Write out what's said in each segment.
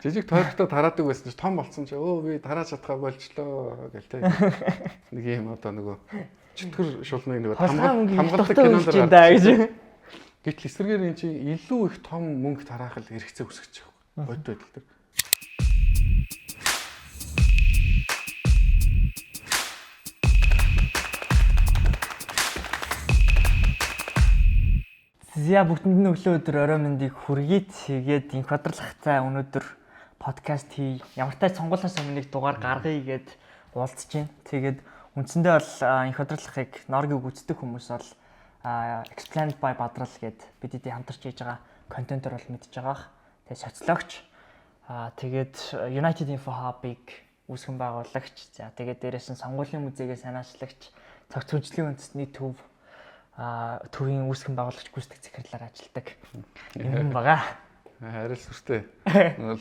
Жижиг тойрогтой тараадаг байсан чи том болсон чи би тараад чадхаа болчлоо гэл тэ. Нэг юм одоо нөгөө чөтгөр шулмыг нөгөө хамгаалдаг кинонд гэж. Гэтэл эсрэгээр эн чинь илүү их том мөнгө тараах л хэрэгцээ үүсгэж байгаа. Бодит байдал дээр. Зя бүгдэнд нь өглөө өдөр орой мэндийг хүргэе. Тэгээд инх бодлох цаа өнөөдөр подкаст хий. Ямар тач сонгуулиас өмнө нэг дугаар гаргая гэд уулзж байна. Тэгээд үндсэндээ бол инх бодлохыг Норгийг үздэг хүмүүс бол Explained by Бадрал гэд бидний хамтарч хийж байгаа контентор бол мэдж байгаа. Тэгээд социологч тэгээд United Info Hub-ыг үүсгэн байгуулагч. За тэгээд дээрээс нь сонгуулийн музейгээ санаачлагч, цогц хүнчлийн үндэсний төв төвийн үүсгэн байгуулагч гүйцэтгэх захирлаар ажилладаг юм байгаа. Арай л сүртэй.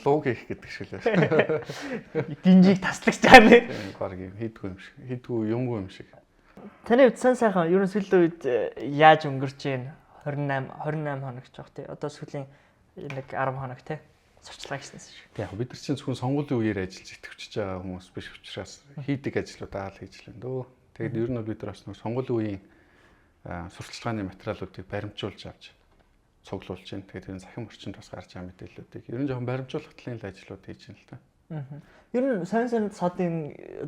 Лог хийх гэдэг шиг л байна. Динжиг таслагч аа. Баг юм хийдгүй юм шиг. Хийдгүй юмгүй юм шиг. Таны хувьд сайхан ерөн сүүлийн үед яаж өнгөрч байна? 28 хоног ч баг тий. Одоо сүүлийн нэг 10 хоног тий. Сурчлаа гэснээс шиг. Яг бид нар чинь зөвхөн сонгуулийн үеэр ажиллаж итгэвчж байгаа хүмүүс биш учраас хийдэг ажлуудаа л хийж лэн дөө. Тэгээд ер нь бид нар бас нэг сонгуулийн үеийн сурталчилгааны материалуудыг баримжуулж авч цуглуулж байна. Тэгээд энэ захин орчинд бас гарч байгаа мэдээллүүдийг ер нь жоохон баримжуулах талын ажлууд хийж байна л та. Ер нь сайн содын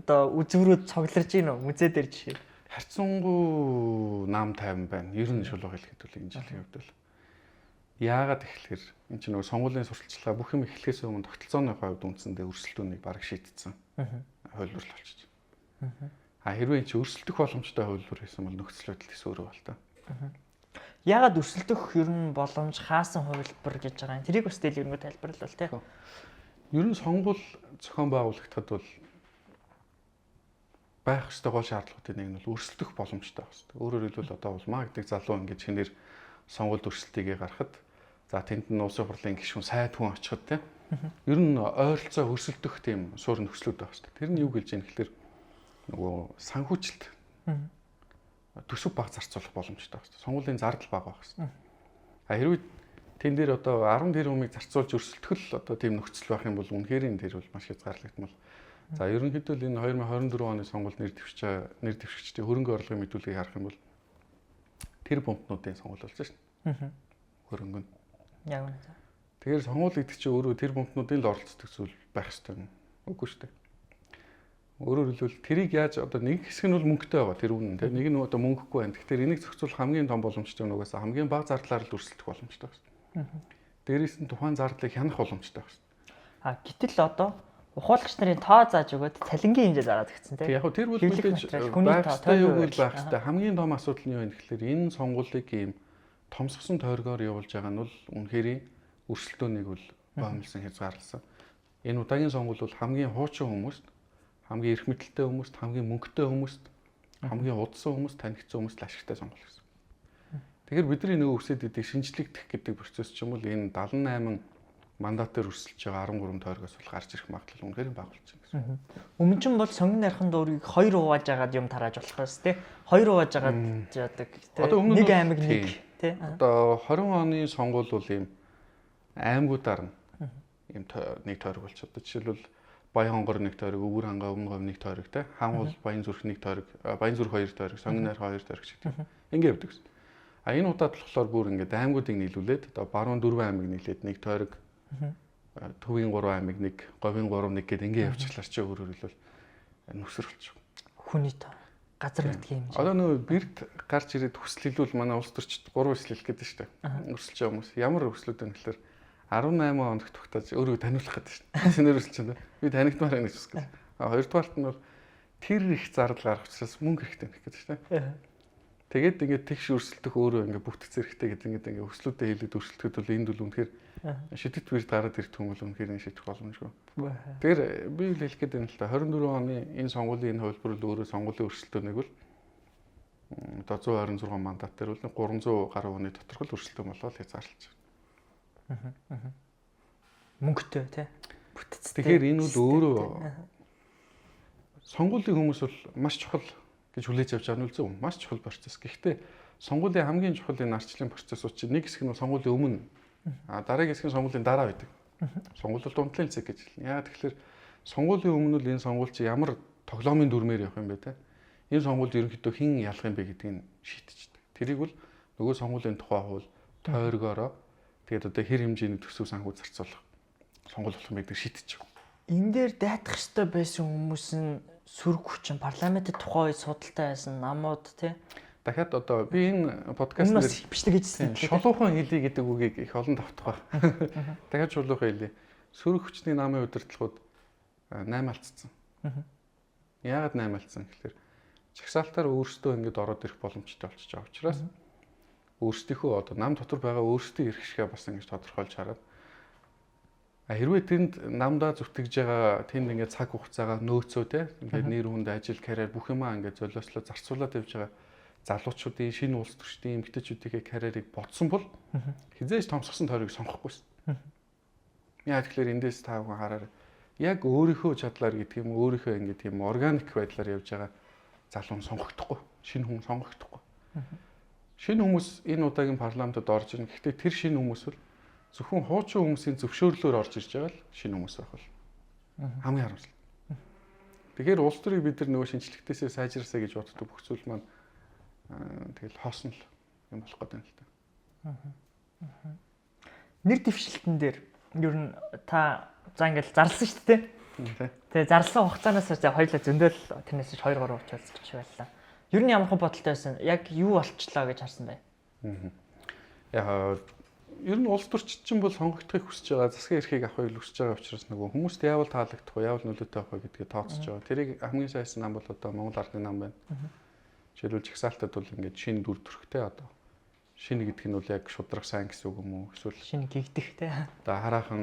одоо үзүүрүүд цугларж байна уу? Музей дээр жишээ. Харьцангуй нам тайван байна. Ер нь шулууг хэлэхэд бол энэ жилийн хувьд бол яагаад гэхэлэр энэ чинь нөгөө сонгуулийн сурталчилгаа бүх юм эхлэхээс өмнө тогтолцооны хувьд үндсэндээ өрсөлдөөнийг бараг шийдсэн. Хуулбарл болчихж байна. Хэрвээ энэ чинь өрсөлдөх боломжтой хуулбар байсан бол нөхцөл байдал төс өөрөө бол та. Яагаад өрсөлдөх ер нь боломж хаасан хуулбар гэж байгаа юм. Тэрийг бас дэлгэрэнгүй тайлбарлал тий. Ер нь сонгуул зохион байгуулагдахад бол байх ёстой гол шаардлагуудын нэг нь бол өрсөлдөх боломжтой байх ёстой. Өөрөөр хэлбэл одоо улмаа гэдэг залуу ингэж хинээр сонгуульд өрсөлтийг гаргахад за тэнд нь улсын хурлын гишүүн сайд хүн очиход тий. Ер нь ойролцоо өрсөлдөх тийм суур нөхцлүүд байх ёстой. Тэр нь юу гэлж ийм гэхэлэр нөгөө санхүүжилт төсөв баг зарцуулах боломжтой байна. Сонгуулийн зардал бага байх хэрэгтэй. Хэрвээ тэн дээр одоо 10 тэрбумыг зарцуулж өрсөлдөх л одоо тийм нөхцөл байх юм бол үнэхээр энэ тэр бол маш хязгаарлагдмал. За ерөнхийдөө энэ 2024 оны сонгуульд нэр дэвшигчдийн хөрөнгө орлогын мэдүүлгийг харах юм бол тэр бомбнуудын сонгуул болж байна. Хөрөнгө нь. Яг үнэ. Тэгэхээр сонгуул гэдэг чинь өөрөө тэр бомбнуудын л оролцдог зүйл байх хэрэгтэй юм. Үгүй шүү дээ. Өөрөөр хэлбэл тэрийг яаж одоо нэг хэсэг нь бол мөнгөтэй байгаа тэр үнэн тийм нэг нь одоо мөнгөгүй байна. Тэгэхээр энийг зохицуулах хамгийн том боломжтой нь угаасаа хамгийн бага зардлаар л өрсөлдөх боломжтой байна. Дээрээс нь тухайн зардлыг хянах боломжтой байна. Гэтэл одоо ухуулагч нарын тоо зааж өгөөд цалингийн хэмжээ зараад өгсөн тийм. Яг хөө тэр бол мэдээж байх юу гэж байх хэрэгтэй. Хамгийн том асуудал нь юу вэ гэхээр энэ сонгуулийг ийм томсгосон тойргоор явуулж байгаа нь бол үнэхээр өрсөлдөөнийг бол боомлсон хязгаарласан. Энэ удаагийн сонгуул бол хамгийн хуучин хүмүүст хамгийн эрх мэдэлтэй хүмүүст, хамгийн мөнгөтэй хүмүүст, хамгийн удсан хүмүүст, танигдсан хүмүүст л ашигтай сонгуул гэсэн. Тэгэхээр бидний нөгөө үсэд идэг шинжлэгдэх гэдэг процесс ч юм бол энэ 78 мандатаар өрсөлдөж байгаа 13 тойргоос бол гарч ирэх магадлал үнэхээр бага болж байна гэсэн. Өмнө нь бол сонгон нархан дуурийг 2 хувааж агаад юм тарааж болох байсан тий. 2 хувааж агаад яадаг тий. Нэг аймаг нэг тий. Одоо 20 оны сонгуул бол ийм аймагуудаар ийм нэг тойрог болчиход жишээлбэл Баян-Хонгор нэг тойрог, Өвөр хангаа Өмнө Говь нэг тойрог те. Хангул Баянзүрх нэг тойрог, Баянзүрх хоёр тойрог, Сонгон найр хоёр тойрог гэдэг. Ингээ явдаг гэсэн. Энэ удаад болохоор бүр ингээд аймагуудыг нийлүүлээд одоо баруун 4 аймаг нийлээд нэг тойрог, Төвийн 3 аймаг нэг, Говийн 3 нэг гэдэг ингээ явчихлаар чи өөрөөр хэлбэл нүсэр болчих. Хүний тоо газар нутгийн хэмжээ. Одоо нөгөө бэрд гарч ирээд хүсэл хэлбэл манай улс төрчид 3 хүсэл хэлэх гэдэг шүү дээ. Өрсөлж байгаа хүмүүс ямар хүслүүд вэ гэхээр 18 хоногт тогтоож өөрийгөө таниулах гэдэг шин. Синээр өсөлж байна. Би танигдмаар байна гэж үсгэж. Хоёрдугаарт нь бол тэр их зардал гарах учраас мөнгө хэрэгтэй гэх гэдэг шин. Тэгээд ингээд тэгш өрсөлдөх өөрөө ингээд бүгд зэрэгтэй гэдэг ингээд өслүүдээ хийлээд өрсөлдөхөд бол энд бол үнэхээр шидэт бэрд гараад ирэх юм бол үнэхээр энэ шийдэх боломжгүй. Тэгэхээр би л хэлэх гэдэг юм л та 24 оны энэ сонгуулийн энэ хөлбөр л өөрөө сонгуулийн өрсөлдөөнийг бол одоо 126 мандат дээр бол 300 гаруй хүний доторх л өрсөлдөөн болоод хязгаарлаж байна. Мөнгөтэй тий. Тэгэхээр энэ бол өөрөө сонгуулийн хүмүүс бол маш чухал гэж хүлээж авч байгаа нь зөв. Маш чухал процесс. Гэхдээ сонгуулийн хамгийн чухал энэ арчлалын процессууд чинь нэг хэсэг нь сонгуулийн өмнө дараагийн хэсэг нь сонгуулийн дараа байдаг. Сонгууль бол унтлын цэг гэж хэлнэ. Яагаад тэгэхээр сонгуулийн өмнө л энэ сонгуул чи ямар тоглоомын дүрмээр явах юм бэ те? Энэ сонгуульд ерөнхийдөө хэн ялах юм бэ гэдгийг шийдчихдэг. Тэрийг бол нөгөө сонгуулийн тухай хууль тойргоороо тэгээд одоо хэр хэмжээний төсөв санхүү зарцуулах сонгуул болох юм гэдэг шийдчих. Энэ дээр дайтах ёстой байсан хүмүүс нь сөрөг хүчин парламентын тухай судалтай байсан намууд тий. Дахиад одоо би энэ подкаст дээр бичлэг хийжсэн. Шулуухан хэлий гэдэг үгийг их олон давтах байна. Дахиад шулуухан хэлий. Сөрөг хүчний намын удирдлагууд 8 алдсан. Яагаад 8 алдсан гэхээр жагсаалтаар өөрсдөө ингэж ороод ирэх боломжтой болчихж байгаа учраас өөрсдийнхөө одоо нам дотор байгаа өөрсдийн эрх шигээ бас ингэж тодорхойлж хараад хэрвээ тэнд намдаа зүтгэж байгаа тэнд ингээд цаг хугацаагаа нөөцөө те ингээд нэр хүнд ажил карьер бүх юмаа ингээд золиослоо зарцуулаад явж байгаа залуучуудын шинэ улс төрчдийн эмэгтэйчүүдийн карьерийг бодсон бол хизээж томсгосон тойрог сонгохгүйсэн. Яа тэгэхээр эндээс та бүхэн хараар яг өөрийнхөө чадлаар гэдэг юм өөрийнхөө ингээд тийм органик байдлаар явж байгаа залуу сонгогдохгүй. Шинэ хүн сонгогдохгүй. Шинэ хүмүүс энэ удаагийн парламентод орж ирнэ. Гэхдээ тэр шинэ хүмүүс бол зөвхөн хуучин хүмүүсийн зөвшөөрлөөр орж ирж байгаа л шинэ хүмүүс байх бол хамгийн харамсалтай. Тэгэхээр улс төрийг бид нар нөгөө шинжлэхтээсээ сайжирсаа гэж боддог бүх зүйл маань тэгэл хоосон л юм болох гэдэг юм л та. Нэр дэвшилтэн дээр ер нь та за ингээл зарласан шүү дээ. Тэгээ зарласан хугацаанаас хоёлаа зөндөөл тэрнээс 2 3 уулзч байлаа. Ер нь ямар бодолтой байсан? Яг юу болчлоо гэж харсан бай. Яг ер нь улс төрчид чинь бол сонгогдохыг хүсэж байгаа, засгийн эрхийг авахыг хүсэж байгаа учраас нөгөө хүмүүст яавал таалагдах вэ, яавал нөлөөтэй авах вэ гэдгийг тооцож байгаа. Тэрийг хамгийн сайсан нам бол одоо Монгол Ардын нам байна. Жишээлбэл жагсаалтад бол ингээд шинэ дүр төрхтэй одоо шинэ гэдэг нь бол яг шудрах сайн гэсэн үг юм уу? Эсвэл шинэ гэгдэхтэй. Одоо хараахан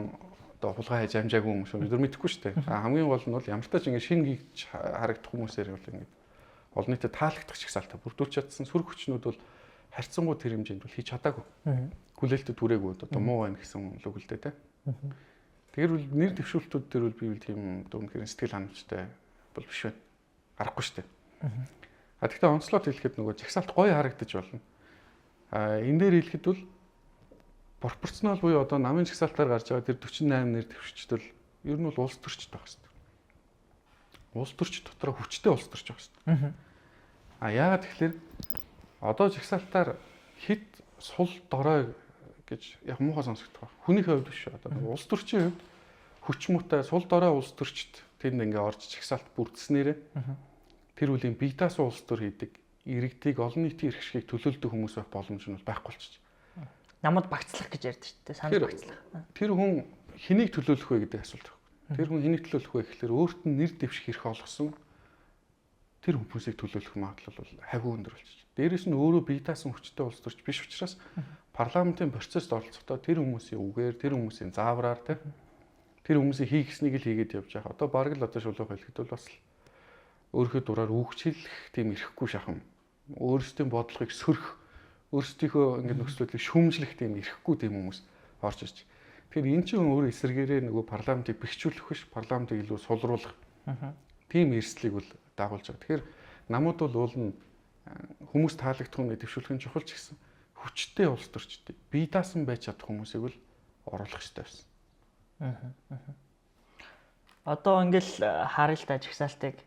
одоо хулгай хийж амжаагүй юм шүү. Бид нар мэдэхгүй шүү дээ. Хамгийн гол нь бол ямар ч тач ингээд шинэ гэгдэж харагдах хүмүүсээр бол ингээд олон нийтэд таалагдах жагсаалтаа бүрдүүлж чадсан сүрэг хүчнүүд бол харьцангуй тэр хэмжээнд бол хийж чадаагүй. Хүлээлтэд түрээгүй одоо муу байна гэсэн үг л дээ те. Тэгэхээр бол нэр дэвшүүлтүүд дээр бол би бол тийм дүнхээр сэтгэл ханамжтай бол биш байна. Гарахгүй шүү дээ. Гэхдээ онцлог хэлэхэд нөгөө жагсаалт гоё харагдаж болно. Энэ дээр хэлэхэд бол пропорционал буюу одоо намын жагсаалтаар гарч байгаа тэр 48 нэр дэвшигчд бол ер нь бол улс төрчд байх хэрэгтэй. Улс төрч дотроо хүчтэй улс төрч байх хэрэгтэй. Яагаад тэгэхээр одоо жагсаалтаар хэд сул дорой гэж яг муухай сонсогдох байна. Хүнийхээ хувьд биш одоо улс төрчийн хувьд хүч муутай сул дорой улс төрчд тэнд ингээ орж жагсаалт бүрдснээрээ тэр үлийн бие даасан улс төр хийдэг иргэдийг олон нийтийн эрх шигийг төлөөлдөг хүмүүс байх боломж нь байхгүй болчих. Намайг багцлах гэж ярьдаг шүү дээ. Санал багцлах. Тэр хүн хэнийг төлөөлөх вэ гэдэг асуулт байна. Тэр хүн хэнийг төлөөлөх вэ гэхээр өөрт нь нэр дэвших эрх олгосон тэр хүмүүсийг төлөөлөх магадлал бол хавь өндөр болчих. Дээрээс нь өөрөө бие даасан хүчтэй улс төрч биш учраас парламентын процессд оролцохдоо тэр хүмүүсийн үгээр, тэр хүмүүсийн заавраар тэр хүмүүсийн хийгснийг л хийгээд явж байгаа. Одоо бараг л одоо шулуух хэлэхэд бол бас өөрийнхөө дураар үгчлэх тийм ирэхгүй шахам. Өөрсдийн бодлогыг сөрөх, өөрсдийнхөө ингээд нөхцөлийг шүмжлэх тийм ирэхгүй тийм хүмүүс орж ирж. Тэгэхээр эн чинь өөрөө эсэргээрээ нөгөө парламентыг бэхжүүлэх биш, парламентыг илүү сулруулах. Тийм эрсдлийг бол дагуулж байгаа. Тэгэхээр намууд бол уул нь хүмүүс таалагдах нь дэвшүүлэх нь чухал ч гэсэн хүчтэй улс төрчтэй бие даасан байж чадах хүмүүсийг бол оруулах хэрэгтэй байсан. Одоо ингээл харъя л да жагсаалтыг.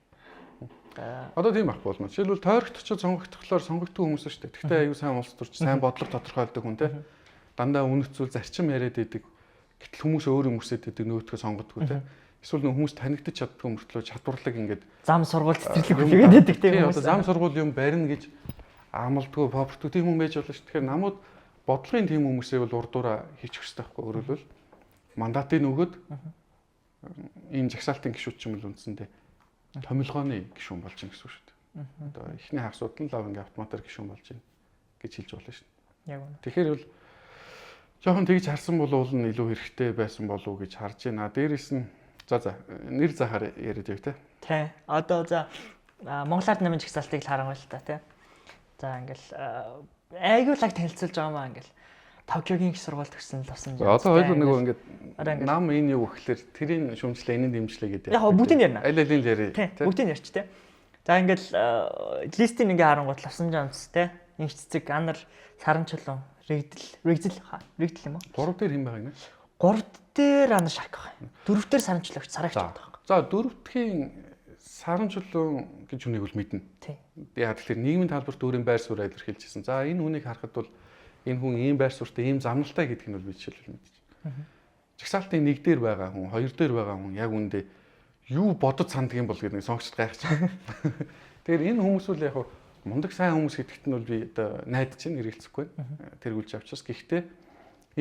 Одоо тийм ах болно. Жишээлбэл тойрогт очиж сонгогдохлоор сонгогдсон хүмүүс шүү дээ. Гэхдээ аюу сайн улс төрч, сайн бодлого тодорхойлдог хүн те. Дандаа үнэт зүйл зарчим яриад идэг. Гэтэл хүмүүс өөрөө мөсөд идэг нөөтгөө сонгодгоо те. Эсвэл хүмүүс танигдчих чаддгүй мөртлөө чадварлаг ингээд зам сургууль цэцэрлэг хүлээгээд байдаг тийм хүмүүс. Зам сургууль юм барина гэж амлдгүй попортгүй тийм хүн байж болно шүү. Тэгэхээр намууд бодлогын тийм хүмүүсээ бол урдуура хийчих хэрэгтэй байхгүй. Өөрөөр хэлбэл мандатыг нөгөөд энэ жагсаалтын гишүүд ч юм уу үндсэндээ томилгооны гишүүн болж ийн гэсэн үг шүү дээ. Одоо эхний хагасууд нь лав ингээ автоматар гишүүн болж ийн гэж хэлж болно шүү дээ. Яг үнэ. Тэгэхээр бол жоохон тэгж харсан бол уул нь илүү хэрэгтэй байсан болов уу гэж харж байна. Дээрээс нь за нэр захаар яриад яв те. Тий. Одоо за Монгол Ард намын жагсаалтыг л харан байл та тий. За ингээл айгуулаг танилцуулж байгаа маа ингээл Токиогийн их сургууль төгссөн лусан жаа. Одоо хоёул нөгөө ингээд нам энэ юу гэхэлэр тэрийн шүмжлээ энэнд дэмжлээ гэдэг. Яг бүгдийг ярина. Аль алийг л яриа. Бүгдийг ярьч те. За ингээл листийн ингээ харангуут лусан жаамс те. Инх цэцэг анар саран чулуун рэгдэл юм уу? 3 дээр хэм байгаа юм. 3 дээр ана шарк байгаа. 4 дээр сарамжлагч сарагч байгаа. За 4-ийн саран чулуун гэж үнийг бол мэднэ. Тийм. Яг тэгэхээр нийгмийн талбарт өөрийн байр сууриа илэрхийлжсэн. За энэ хүнийг харахад бол энэ хүн ийм байр суурьтай, ийм замналтай гэдг нь бол би жишээлбэл мэдчихэв. Жагсаалтын 1 дээр байгаа хүн, 2 дээр байгаа хүн яг үндэ юу бодож санддаг юм бол гэдэг нэг сонгогч гайхаж. Тэгэхээр энэ хүмүүс бол яг мундаг сайн хүмүүс гэдэгт нь бол би одоо найдаж чинь хэрэгэлцэхгүй байна. Тэргүүлж авчихсан. Гэхдээ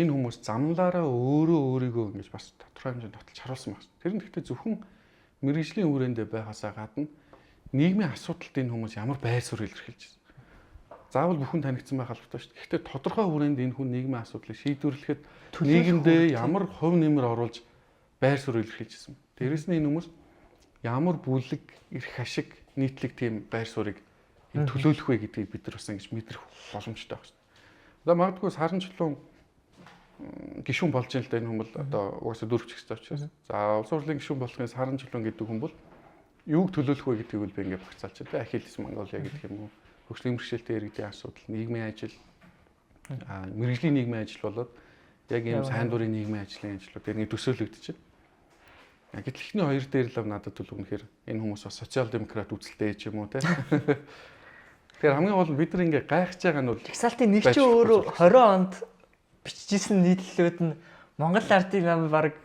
энэ хүмүүс замлаараа өөрөө өөрийгөө ингэж бас тодорхой хэмжээнд таталж харуулсан байна. Тэр нь гэхдээ зөвхөн мэрэгжлийн хүрээндээ байхаасаа гадна нийгмийн асуудалд энэ хүмүүс ямар байр суурь илэрхийлж байна. Заавал бүхэн танигдсан байх албатай шүү дээ. Гэхдээ тодорхой хүрээнд энэ хүн нийгмийн асуудлыг шийдвэрлэхэд нийгэмдээ ямар хувь нэмэр оруулж байр суурь илэрхийлж байна. Дээрэс нь энэ хүмүүс ямар бүлэг, эрх ашиг, нийтлэг тийм байр суурийг энэ төлөөлөх вэ гэдгийг бид нар бас ингэж мэдрэх боломжтой байна. Одоо магадгүй саран чулуун гишүүн болж юм л да энэ хүн бол одоо угаасаа дөрвч гэсэн учраас. За улс хурлын гишүүн болохын саран чулуун гэдэг хүн бол юуг төлөөлөх вэ гэдгийг бол би ингээд багцаалж байна. Ахиллес Монголиа гэдэг юм уу? Хөгжлийн бэрхшээлтэй иргэдийн асуудал, нийгмийн ажил, мэрэгжлийн нийгмийн ажил болоод яг ийм сайн дурын нийгмийн ажлын ажлууд ингээд төсөөлөгдөж байна. Гэтэл ихний хоёр дээр л надад бол үнэхээр энэ хүмүүс бас социал демократ үзэлтэй ч юм уу те. Тэгэхээр хамгийн гол нь бид нар ингээд гайхаж байгаа нь бол Жагсаалтын нэг ч өөрөө 20 онд бичижсэн нийтлэлүүд нь Монгол ардын нам баг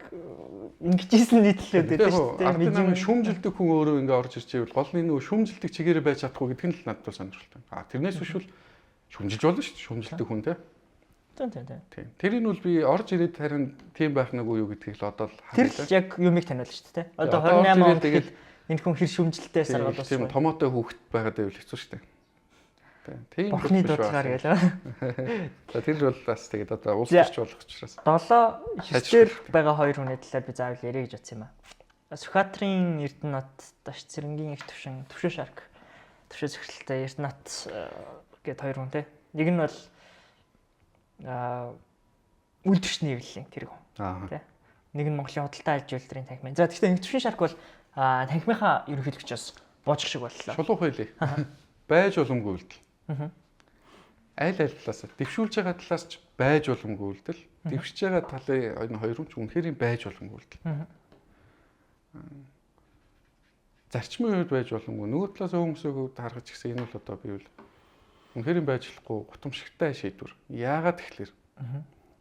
ингэжсэн нийтлэлүүд байдаг шүү дээ. Ардын намын шүүмжилдэг хүн өөрөө ингээд орж ирж ивэл гол нь нөгөө шүүмжилдэг чигээрээ байж чадахгүй гэдэг нь л надад сонирхолтой. Тэрнээс биш бол шүүмжилж болно шүү дээ. Шүүмжилдэг хүн те. Тийм. Тэрийг нь бол би орж ирээд харин тийм байх нэг уу юу гэдгийг л одоо л тэр л яг юмыг таниулж шүү дээ. Одоо 28 онд тэгэл энэ хүн хэр шүүмжилтэй саргалуулсан. Тийм томоотой хүүхэд байгаад байвал хэцүү шүү дээ. Тийм. Бохны дуудлагаар гэлээ. За тэр бол бас тэгээд одоо улс төрч болох учраас 7 хэсгээр байгаа хоёр хүний талаар би заавал ярих гэж бодсон юм аа. Сүхбаатарын Эрдэнэт Даш Цэрэнгийн их төвшин Төвшин шарк төвшин зөвхөлтэй Эрдэнэт гээд хоёр хүн те. Нэг нь бол үйлдвэрчний хэвлэлийн тэр хүн те. Нэг нь Монголын худалдаа аж үйлдвэрийн танхимын. За тэгэхээр Төвшин шарк бол танхимынхаа ерөнхийлөгчөөс буучих шиг боллоо. Шулуух байлээ. Байж боломгүй үйлдэл. Аль талаас дэвшүүлж байгаа талаас ч байж боломгүй үйлдэл, дэвшиж байгаа талын энэ хоёр хүн ч үнэхээр байж боломгүй үйлдэл. Зарчмын үед байж боломгүй. Нөгөө талаас хүмүүсөөгөө харгаж гисэн энэ бол одоо бивэл үнэхээр байж болохгүй гутамшигтай шийдвэр. Яагаад тэгэхээр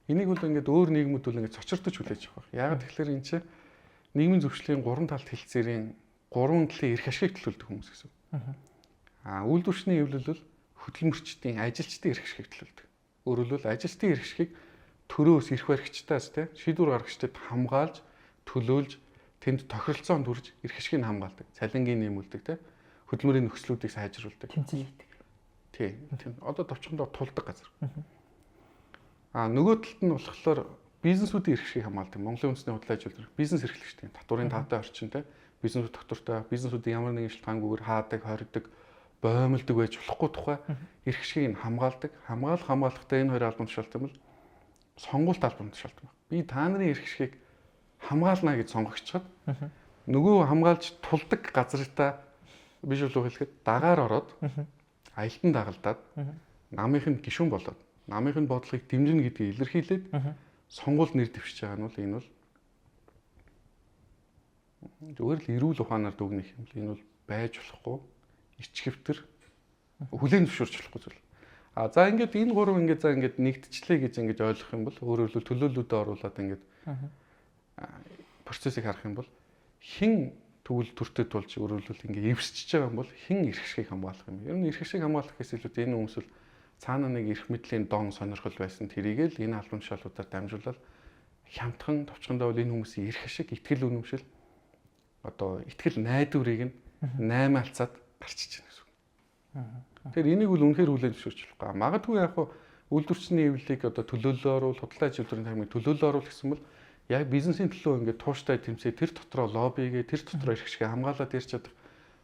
энийг бол ингээд өөр нийгмүүд бол ингээд цочирдож хүлээж авах. Яагаад тэгэхээр энэ чинь нийгмийн зөвшлийн 3 талт хэлцээрийн 3 талын эрх ашигыг төлөвлөдөг хүмүүс гэсэн. Үйлдвэрчний эвлэл бол хөдөлмөрчдийн ажилчдын эрх ашигыг төлөвлөдөг. Өөрөөр хэлбэл ажилчдын эрх ашигыг төрөөс эрх баригчдаас те шийдвэр гаргагчдад хамгаалж, төлөөлж, тэнд тохиролцоон төрж эрх ашигыг хамгаалдаг. Цалингийн нэмүүлдэг те хөдөлмөрийн нөхцлүүдийг сайжруулдаг. Тэмцэл хийдэг. Тийм. Одоо товчхондоо тулдаг газар. Нөгөө талд нь болохоор бизнесүүдийн эрх ашигыг хамгаалдаг. Монголын үндэсний худалдаа аж үйлдвэр бизнес эрхлэгчдийн татварын тавтай орчин те бизнесүүд доктортой бизнесүүдийн ямар нэгэн шалтгаангүйгээр хаадаг, хоригдог, боомлдог байж болохгүй тухай эрх ашигыг хамгаалдаг. Хамгаалахтай энэ хоёр албан тушаалтай бол сонгуульт албан тушаалтай байна. Би та нарын эрх ашигыг хамгаална гэж сонгогчход нөгөө хамгаалж тулдаг газартаа биш болов хэлэхэд дагаар ороод аялдан дагалдаад намынх нь гишүүн болоод намынх нь бодлогыг дэмжинэ гэдгийг илэрхийлээд сонгуульд нэр дэвшиж байгаа нь бол энэ бол зүгээр л эрүүл ухаанаар дүгнэх юм л энэ бол байж болохгүй ичгэвтер хүлээн зөвшөөрч болохгүй зүйл. За ингээд энэ гурав ингээд за ингээд нэгдчихлээ гэж ингээд ойлгох юм бол өөрөөр хэлбэл төлөөлөлтөд оруулаад ингээд процессыг харах юм бол хэн тэгвэл төртөд болж өөрөөр хэлбэл ингээд эвсчихэж байгаа юм бол хэн эрх ашигыг хамгаалах юм. Ер нь эрх ашигыг хамгаалах гэхээс илүү энэ хүмүүс бол цаана нэг эрх мэдлийн дон сонирхол байсан тэрийг л энэ албан тушаалуудаар дамжуулаад хямдхан товчхондоо бол энэ хүмүүсийн эрх ашиг, итгэл үнэмшил одоо итгэл найдварыг нь 8 алцаад гарчиж байна гэсэн. Тэгэхээр энийг бол үнэхээр хүлээн зөвшөөрч болохгүй. Магадгүй яг үйлдвэрчний эвлэлийг одоо төлөөлөлөөр оруул, худалдаа аж үйлдвэрийн таймыг төлөөлөлөөр оруул гэсэн бол яг бизнесийн төлөө ингээд тууштай тэмцээ тэр дотроо лоббигээ тэр дотроо эрх ашиг хамгаалаад ярьж чадах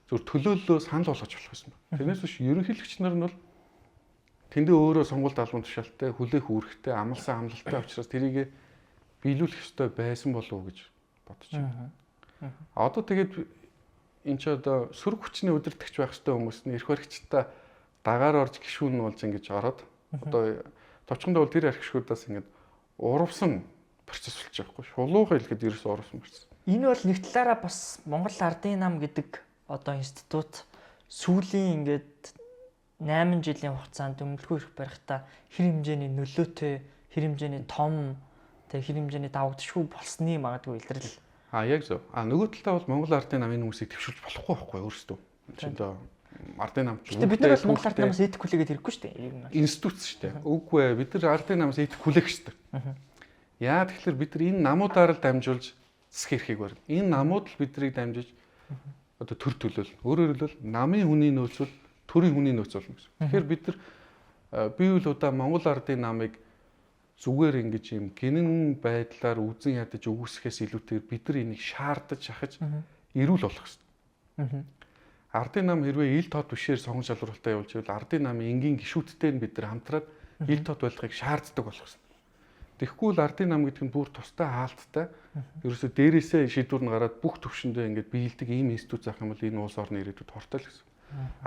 зөв төлөөллөө санал болгож болох гэсэн байна. Тэрнээс биш ерөнхийлөгч нар нь бол тэндээ өөрөө сонгуульд албан тушаалтай, хүлээх үүрэгтэй, амлсан амлалттай учраас тэрийг биелүүлэх ёстой байсан болов уу гэж бодож байна. Одоо тэгээд энэ ч одоо сөрөг хүчний удирдахч байх ёстой хүмүүс нь эрх баригчтай дагаар орж гишүүн болж ингэж ороод одоо товчхондоо бол тэр архишгуудаас ингэж урвсан процесс болчих жоохгүй. Шулууга хэлэхэд ерөөсөө орсон процесс. Энэ бол нэг талаараа бас Монгол Ардын нам гэдэг одоо институт сүүлийн ингээд 8 жилийн хугацаанд өмнөлгүй ирэх барихтаа хэр хэмжээний нөлөөтэй, хэр хэмжээний том, тэг хэр хэмжээний давагдшгүй болсны магадгүй илрэл. Яг зөв. Нөгөө талдаа бол Монгол Ардын намын хүмүүсийг төвшүүлж болохгүй байхгүй өөрсдөө. Энд Ардын нам ч бид нар бол Монгол Ардын намаас идэх хүлээгээд хэрэггүй шүү дээ. Ер нь институт шүү дээ. Үгүй ээ. Бид нар Ардын намаас идэх хүлээх шүү дээ. Яа тэгэхээр бид нар энэ намуудаар л дамжуулж засах эрхийг барь. Энэ намууд л биднийг дамжиж одоо төр төлөөл. Өөрөөр хэлбэл намын хүний нөөц бол төрийн хүний нөөц болно гэсэн. Тэгэхээр бид нар бие үл удаа Монгол Ардын намыг зүгээр ингэж юм гинэн байдлаар үзэн ядаж өгөөсөхөөс илүүтэйгээр бид нар энийг шаардаж шахаж эрүүл болгох хэрэгтэй. Ардын нам хэрвээ ил тод бишээр сонгон шалралтаа явуулж ивэл Ардын намын энгийн гишүүдтэй нь бид нар хамтраад ил тод болохыг шаарддаг болох хэрэгтэй. Тэгэхгүй л Ардын нам гэдэг нь бүр тустай хаалттай. Ерөөсө дээрээсээ шийдвэр нь гараад бүх төвшөндөө ингэж биелдэг ийм институт заах юм бол энэ улс орны ирээдүйд хортой л гэсэн.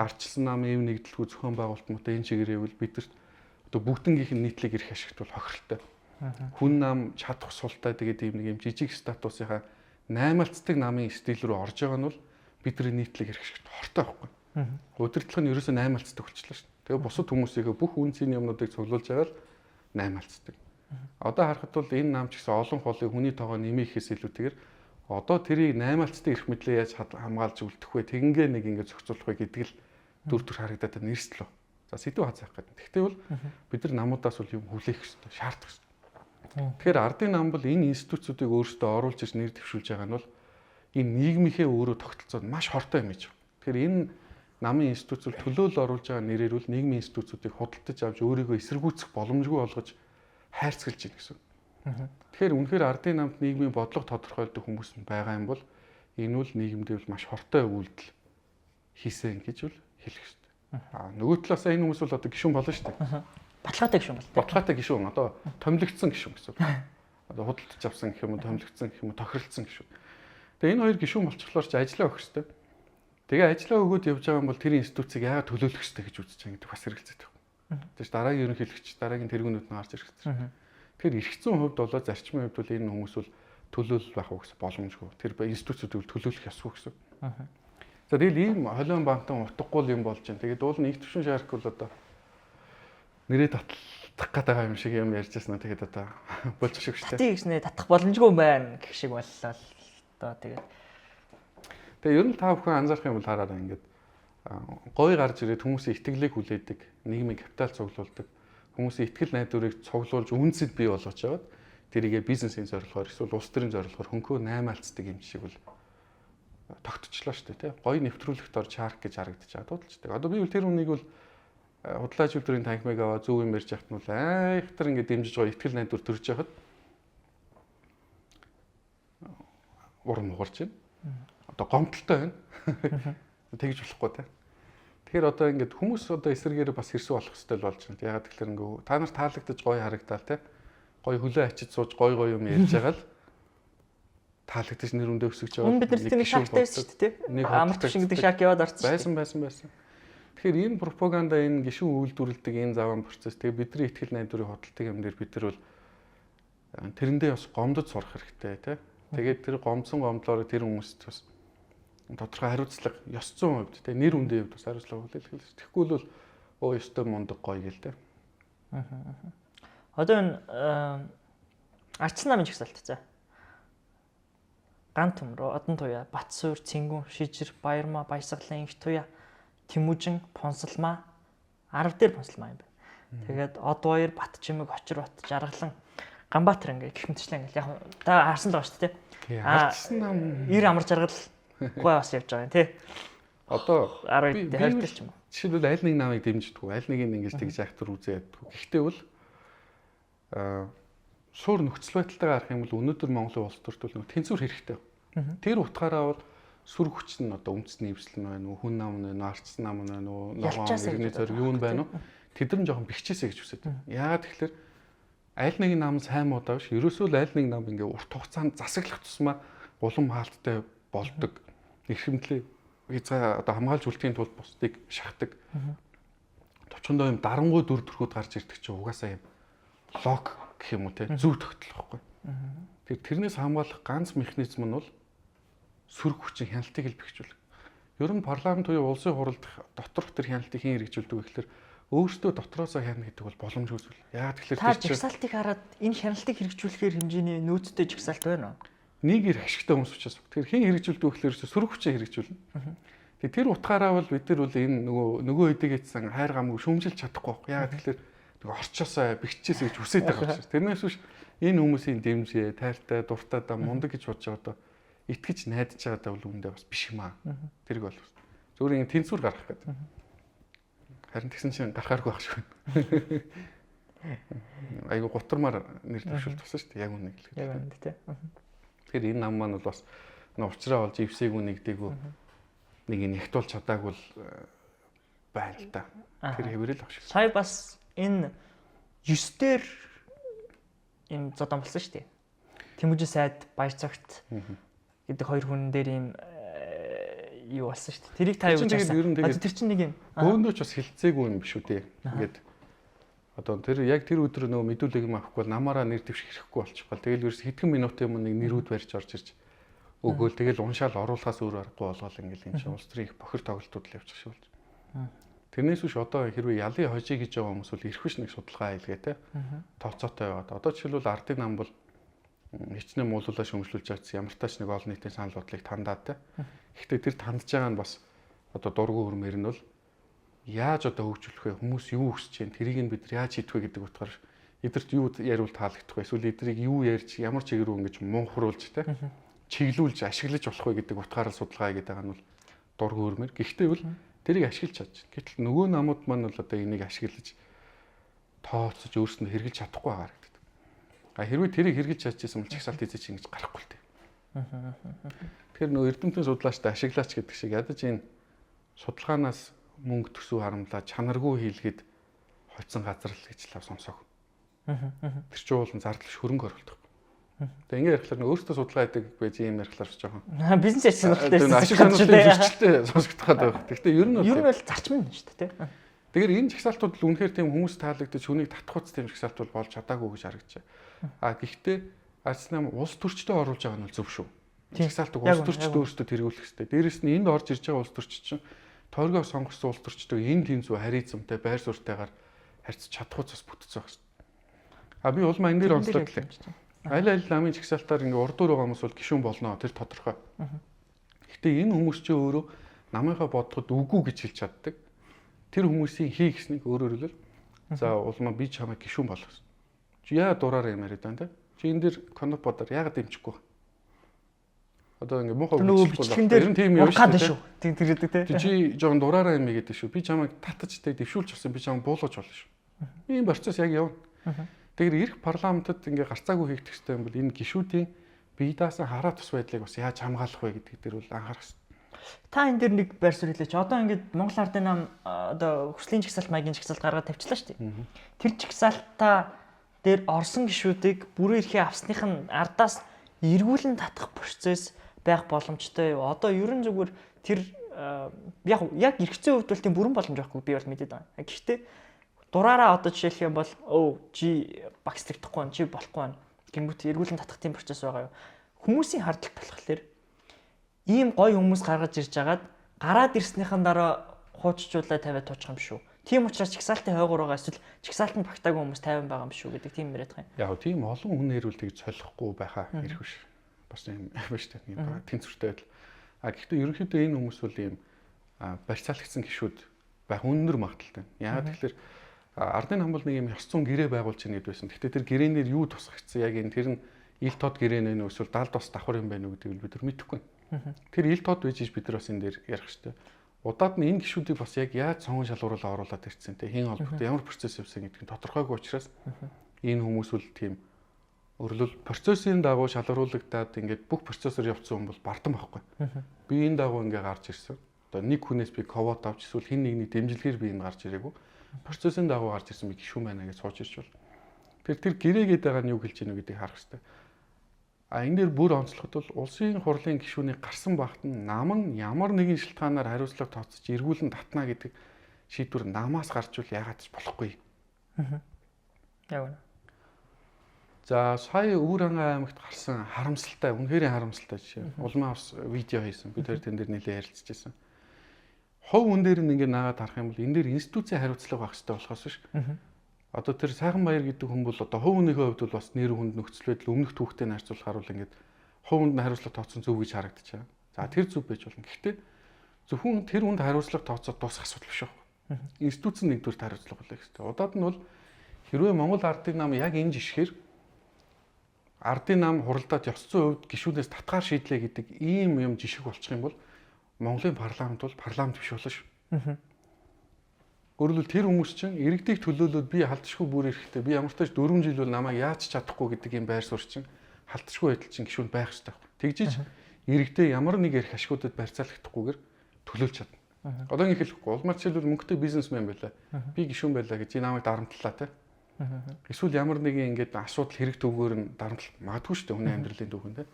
Ардчилсан намын эв нэгдэлгүй зохион байгуулалтнуудаа энэ чигээрээ бол бидэрт одоо бүгднгийнх нь нийтлэг эрх ашигт бол хохиролтой. Хүн нам чадах султай тэгээд ийм нэг юм жижиг статусынхаа наймаалцдаг намын стил рүү орж байгаа нь бол бидний нийтлэг эрх ашигт хортой байхгүй. Удирдлага нь ерөөсөө наймаалцдаг болчихлоо шүү дээ. Тэгээд бусад хүмүүсийнхээ бүх үнцний юмнуудыг цуглуулж байгаа л наймаалцдаг. Одоо харахад бол энэ нам ч гэсэн олон холыг хүний тоогоо нэмэхээс илүүтэйгээр одоо тэрийг наймаалцдаг эрх мэдлээ яаж хамгаалж үлдэх вэ? Тэгингээ нэг ингэ зохицуулах вэ гэдэг л дүр төр харагдаад байна эрсдлөө. За сэдв хазаах гэдэг. Тэгтээ бол бид нар намуудаас бол юм хүлээх хэрэгтэй, шаардах хэрэгтэй. Тэгэхээр Ардын нам бол энэ институцуудыг өөрсдөө оруулж иж нэр дэвшүүлж байгаа нь бол энэ нийгмийнхээ өөрөө тогтолцоод маш хортой юм гэж. Тэгэхээр энэ намын институцууд төлөөлөл оруулж байгаа нэрээр бол нийгмийн институцуудыг худалдаж авч өөрийгөө эсэргүүцэх боломжгүй болгож хайрцагж байна гэсэн. Тэгэхээр үнэхээр Ардын намд нийгмийн бодлого тодорхойлдог хүмүүс нь байгаа юм бол энэ бол нийгэмдээ бол маш хортой үйлдэл хийсэн гэж бол хэлэх хэрэгтэй. Нөгөө талаас энэ хүмүүс бол одоо гишүүн болно шүү дээ. Баталгаатай гишүүн бол. Баталгаатай гишүүн одоо томилогдсон гишүүн гэсэн. Одоо худалдаж авсан гэх юм уу, томилогдсон гэх юм уу, тохиролцсон гишүүн. Тэгээ энэ хоёр гишүүн болчихлоор ч ажиллаа өгөх хэрэгтэй. Тэгээ ажиллаа өгөөд явж байгаа юм бол тэр институцийг яагаад төлөөлөх хэрэгтэй гэж үзэж байгаа гэдэг бас хэрэгцээтэй байна. Тэгэж дараагийн ерөнхийлөгч, дараагийн тэргүүнүүд нь гарч ирэх хэрэгтэй. Тэгэхээр эргэцсэн хувьд болоо зарчмын хувьд бол энэ хүмүүс бол төлөөлөл байх уу гэсэн боломжгүй. Тэр институцүүдийг төлөөлөх ёсгүй гэсэн. За тэгэл ийм холион бантан утгагүй юм болж байна. Тэгээд уул нь их төвшин шаарах бол одоо нэрээ татах гэдэг юм шиг юм ярьж байна. Тэгээд одоо болж шиг шүү дээ. Татыг гэснээр татах боломжгүй байна гэх шиг боллоо л одоо тэгээд. Тэгээ ер нь та бүхэн анзаарах юм бол хараараа ингээд гой гарч ирээд хүмүүсийн итгэлийг хүлээдэг, нийгмийн капитал цуглуулдаг, хүмүүсийн итгэл найдварыг цуглуулж үнцэд бий болгож яваад тэрийгэ бизнесийн зорилгоор эсвэл улс төрийн зорилгоор хөнгөө наймаалцдаг юм шиг бол тогтчлоо шүү дээ, тий. Гой нэвтрүүлэгт орж чарк гэж харагдаж байгаа дуудалцдаг. Одоо би бол тэр хүнийг бол худлаач үйлдвэрийн танхимыг аваад зөв юм ярьж яхад нь бол айхтар ингээд дэмжиж байгаа итгэл найдвар төрж яхад урам угарч байна. Одоо гомдолтой байна. Тэгж болохгүй тий. Тэгэхээр одоо ингээд хүмүүс одоо эсрэгээр бас хэрсүү болох хэвэл болж байна. Ягаад гэхээр ингээд та нарт таалагдаж гоё харагдаал тий. Гоё хөлөө ачиж сууж гоё юм ярьж байгаа л таалагдаж нэр өндөө өсөж байгаа. Бид нар тийм шаардтай байсан шүү дээ тий. Амар төвшин гэдэг шаг яваад орсон. Байсан. Тэгэхээр энэ пропаганда, энэ гишүүн үйлдвэрлэдэг энэ заван процесс тэгээ бидний итгэл найдварыг хөдөлдөг юм дээр бид нар бол тэрэндээ бас гомдож сурах хэрэгтэй тий. Тэгээд тэр гомдсон гомдлоор тэр хүмүүст бас тодорхой хариуцлага ёс зүйн хувьд тий нэр үндийн хувьд бас хариуцлага хүлээх хэрэгтэй. Тэгэхгүй бол ёстой мундаг гоё гэл дээ. Одоо энэ арчсан намын жагсаалт за. Ган төмрөө, Одон туяа, Батсуур, Цэнгүүн, Шижир, Баярмаа, Баясгалан, Инх туяа, Тэмүүжин, Понсолмаа, 10 дээр Понсолмаа юм байна. Тэгээд Од Баяр, Батчимэг, Очирбат, Жаргалан, Ганбаатар ингээ гэх мэтчлээ ингээл яг та харсан л байгаа шүү дээ. Арчсан нам 90 амар жаргал гой бас явж байгаа юм тий. Одоо 12 дээр хайртай ч юм уу. Жишээлбэл аль нэг намыг дэмждэггүй, аль нэг нь ингэж тэгж актер үзээ яддаг. Гэхдээ бол суур нөхцөл байдалтайгаа харах юм бол өнөөдөр Монголын улс төрт бол тэнцвэр хэрэгтэй. Тэр утгаараа бол сүр хүч нь одоо үндэсний эвслэн байна уу, хүн нам нь, арчсан нам нь, ногоон, иргэний зориг юу байна уу? Тэд нар жоохон бэхжээсэй гэж үсэд. Яагаад тэгэхээр аль нэг нам сайн муу давш, ерөөсөө л аль нэг нам ингээ урт хугацаанд засаглах тусмаа улам хаалттай болдог. Эрхэмлээ хязгаа одоо хамгаалж үлдэхийн тулд бусдыг шахдаг. Товчондоо юм дарангуй дүр төрхөд гарч ирдэг чинь угаасаа юм лог гэх юм уу те зүү тогтлох байхгүй. Тэрнээс хамгаалах ганц механизм нь бол сөрөг хүчин хяналтыг л бэхжүүлэх. Ер нь парламент буюу улсын хуралд доторх тэр хяналтыг хэн хэрэгжүүлдэг вэ гэхээр өөртөө дотроосоо хянах гэдэг бол боломжгүй зүйл. Яагаад тэгэхээр та жагсаалтыг хараад энэ хяналтыг хэрэгжүүлэхээр хэмжээний нөөцтэй жагсаалт байна уу? Нэг ир ашигтай хүмүүс учраас. Тэгэхээр хэн хэрэгжүүлдэг вэ гэхээр сөрөг хүчин хэрэгжүүлнэ. Тэгээ тэр утгаараа бол бид нар бол энэ нөгөө хэдийгээдсэн хайр гамгүй шүүмжилж чадахгүй байхгүй. Яагаад тэгэхээр нэг орчосоо бэхжижээс гэж хүсэж байгаа учраас. Тэрнээс биш энэ хүмүүсийн дэмжээ, тайртай, дуртай да мундаг гэж бодож байгаа одоо итгэж найдаж байгаадаа бол үүндээ бас биш юм аа. Тэрг бол зөвхөн ингэ тэнцвэр гаргах гэдэг. Харин тэгсэн чинь гарахааргүй байх шүү. Айгу гутармаар нэр дэвшүүл тусан шүү дээ. Яг үнэ хэлэхэд. Яг үнэ тий. Тэгэхээр энэ нам маань бол бас уучраа болж ивсээгүй нэгдээгүй нэг нь ягтуулж чадаагүй л байна л да. Тэр хэврэл ах шиг. Сая бас энэ 9 дээр юм зодон болсон шүү дээ. Тэмүүжин сайд баяр цагт гэдэг хоёр хүн дээр юм юу болсон шүү дээ. Тэрийг та юу гэж харсан? Тэр чинь нэг юм. Бөөндөө ч бас хилцээгүй юм биш үү те. Ингээд одоо тэр яг тэр өдөр нөгөө мэдүүлэг юм авахгүй бол намаараа нэр дэвших хэрэггүй болчихгоо. Тэгэл ерөөс хэдхэн минутын өмнө нэг нэрүүд барьж орж ирж өгөөл тэгэл уншаал оруулахаас өөр аргагүй болгоол ингээл энэ чинь улс төрийн их бохир тоглолтууд л явчих шиг болж. Тэрнээс биш одоо хэрвээ ялын хожиг гэж байгаа хүмүүс бол ирэх биш нэг судалгаа хийлгээ те. Тооцоотой яваад. Одоо жишээлбэл ардын нам бол хичнээн муулуулаа шөмжлүүлж чадсан ямар тач нэг олон нийтийн санал бодлыг тандаад те. Гэхдээ тэр тандж байгаа нь бас одоо дургу хөрмөр нь бол яаж одоо хөгжүүлэх вэ? Хүмүүс юу хүсэж байна? Тэрийг нь бид нар яаж хийх вэ гэдэг утгаар эдгэрт юу яривал таалагдах вэ? Эсвэл эдрийг юу ярьж ямар чигээр үү ингэж мунхруулж те чиглүүлж ашиглаж болох вэ гэдэг утгаараа судалгаа хийгээд байгаа нь бол дургу хөрмөр. Гэхдээ бол тэрийг ашиглаж чадж. Гэтэл нөгөө намууд маань бол одоо энийг ашиглаж тооцож өөрсөндөө хэрэгжилж чадахгүй байгаа гэдэг. А хэрвээ тэрийг хэрэгжилж чадчихсан бол чагсаалт хийчих чинь ингэж гарахгүй л дээ. Тэгэхээр нөгөө эрдэмтэн судлаачтай ашиглаач гэдэг шиг ядаж энэ судалгаанаас мөнгө төсөв харамлаа чанаргүй хийлгээд хоцсон газар л гэж лав сонсоог. Тэр чинь уулын зардал хөрөнгө оруулах. Тэгээ ингэ ярихлаар өөртөө судалгаа хийдэг байж ийм ярихлаар жоохон бизнес ярьсан хэрэгтэй. Ашиг сонирхолтой зөрчилтэй сонсогдоход байгаа. Гэхдээ ер нь бол зарчим нь шүү дээ. Тэгэхээр энэ жагсаалтууд л үнэхээр тийм хүмүүс таалагдаж хүнийг татхууц тийм жагсаалт бол болж чадаагүй гэж харагджээ. А гэхдээ арцнам улс төрчдөө оруулж байгаа нь бол зөв шүү. Жагсаалтыг улс төрчд өөрсдөө тэргүүлэх хэрэгтэй. Дээрэс нь энд орж ирж байгаа улс төрчид чинь тойргоо сонгосон улс төрчдөө энэ тэнцүү харизмтай байр суурьтайгаар харьцаж чадхууц бас бүтцсэн байна. А би улмаа энэ дээр онцлог гэлээ. Аль намын жагсаалтаар ингээ урдуур байгаа хүмүүс бол гишүүн болно тэр тодорхой. Гэхдээ энэ хүмүүс чинь өөрөө намынхаа бодоход үгүй гэж хэлж чаддаг. Тэр хүмүүсийн хий гэснийг өөрөөр хэлбэл за улмаа би чамайг гишүүн болгосон. Чи яа дураараа юм яриад байна те? Чи энэ дэр коноподоор яагаад дэмжихгүй? Одоо ингээ муухай бичлэгэн дээр тийм юм шүү. Тийм тэрэдэг те. Чи жоон дураараа юм гэдэг шүү. Би чамайг татаж те дэвшүүлж авсан би чамайг буулгаж болно шүү. Ийм процесс яг явна. Тэгэхээр ирэх парламентод ингээ гарцаагүй хийх хэрэгтэй юм бол энэ гишүүдийн бие даасан хараа тус байдлыг бас яаж хамгаалах вэ гэдэг дээр бол анхаарах хэрэгтэй. Та энэ дээр нэг байр суурь хэлээч. Одоо ингээд Монгол Ардын нам одоо хүслийн жагсаалт маягийн жагсаалт гаргаад тавьчлаа шүү дээ. Тэр жагсаалтаа дээр орсон гишүүдийг бүрэн эрхээ авсных нь ардаас эргүүлэн татах процесс байх боломжтой юу? Одоо ерөн зүгээр тэр яг эргэцэн хувьд бол тийм бүрэн боломж байхгүй би бол мэдээд байна. Гэхдээ дураараа одоо жишээлх юм бол чи багслагдахгүй байна, чи болохгүй байна. Гингүүт эргүүлэн татах тийм процесс байгаа юу? Хүмүүсийн хардлагт болохоор ийм гоё хүмүүс гаргаж ирж агаад гараад ирснийхэн дараа хуучжуулаад тавиад туучих юм шүү. Тийм учраас чагсаалтын хойгоор байгаа эсвэл чагсаалтанд багтаагүй хүмүүс 50 байгаа юм шүү гэдэг тийм яриад байгаа юм. Яг тийм олон хүн нэрүүлтийг солихгүй байхаа ирэх биш. Бас юм биш тийм тэнцвэртэй байдал. А гэхдээ ерөнхийдөө энэ хүмүүс бол ийм барьцаалагдсан гишүүд байх өндөр магадaltaй. Яагаад тэгэхээр ардын хам бол нэг юм ёс зүйн гэрээ байгуулж ийн гэдэг байсан. Гэхдээ тэр гэрээнээр юу тусгагдсан яг энэ тэр нь ил тод гэрээн ээ эсвэл далд бас давхар юм байна уу гэдгийг бид нар мэдэхгүй. Тэр ил тод байж бид нар бас энэ дээр ярих хэрэгтэй. Удаад нь энэ гишүүдийг бас яг яаж сонгон шалгууруулаа оруулаад ирсэн те хэн холбоотой ямар процесс явсан гэдгийг тодорхойгүй учраас энэ хүмүүс бол тийм өрлөл процессын дагуу шалгаруулагдаад ингээд бүх процессор явцсан хүн бол бардам байхгүй. Би энэ дагуу ингээд гарч ирсэн. Одоо нэг хүнээс би ковот авч эсвэл хэн нэгний дэмжлэгээр би энэ гарч ирээгүй. Процессын дагуу гарч ирсэн би гишүүн байна гэж сууж ирж бол. Тэр гэрээгээд байгаа нь юу хэлж ийнө гэдгийг харах хэрэгтэй. А энэ дээр бүр онцлоход бол улсын хурлын гишүүний гарсан багт нь нам нь ямар нэгэн шалтгаанаар хариуцлага тооцож эргүүлэн татна гэдэг шийдвэр намаас гарч ил яагаад ч болохгүй. Яг үнэ. За сая Өвөрангай аймагт гарсан харамсалтай, үнэхээр харамсалтай жишээ. Улмаа бас видео хийсэн. Бид хоёр тэн дээр нэлээд ярилцчихсан. Хов үн дээр нь ингээд наагаад харах юм бол энэ дээр институцийн хариуцлага байх хэрэгтэй болохоос биш. Одоо тэр Сайхан Баяр гэдэг хүн бол одоо хов үнийхээ хувьд бол бас нэр хүнд нөхцөл байдал өмнөх түүхтэй харьцуулахаар бол ингээд хов үнд нь хариуцлага тооцсон зөв гэж харагдчихаа. За тэр зөв байж болно. Гэхдээ зөвхөн тэр хүнд хариуцлага тооцоод дуусах асуудал биш байна. Институц нь нэгдүгээр хариуцлага болох хэрэгтэй. Удаад нь бол хэрвээ Монгол ардын нам яг энэ жишгээр ардын нам хуралдаад ёс зүйн хувьд гишүүнээс татгаар шийдлээ гэдэг ийм юм жишг болчих юм бол Монголын парламент бол парламент биш болно шүү. Өөрөлд тэр хүмүүс чинь иргэдийг төлөөлөөд би халдшгүй бүр эрэхтэй би ямар ч тач 4 жил бол намайг яаж чадахгүй гэдэг юм байр суурь чинь халдшгүй байдал чинь гишүүнд байх хэрэгтэй байна. Тэгжиж иргэдээ ямар нэг ярих ашгуудад барьцаалахдахгүйгээр төлөөлж чадна. Одоо ингэ хэлэхгүй улмаар жишээлбэл мөнгөтэй бизнесмен байлаа. Би гишүүн байлаа гэж намайг дарамтлаа те. Эсвэл ямар нэгэн ингээд асуудал хэрэг төвгөөр нь дарамтлах магадгүй шүү дээ хүний амьдралын түүхэн те.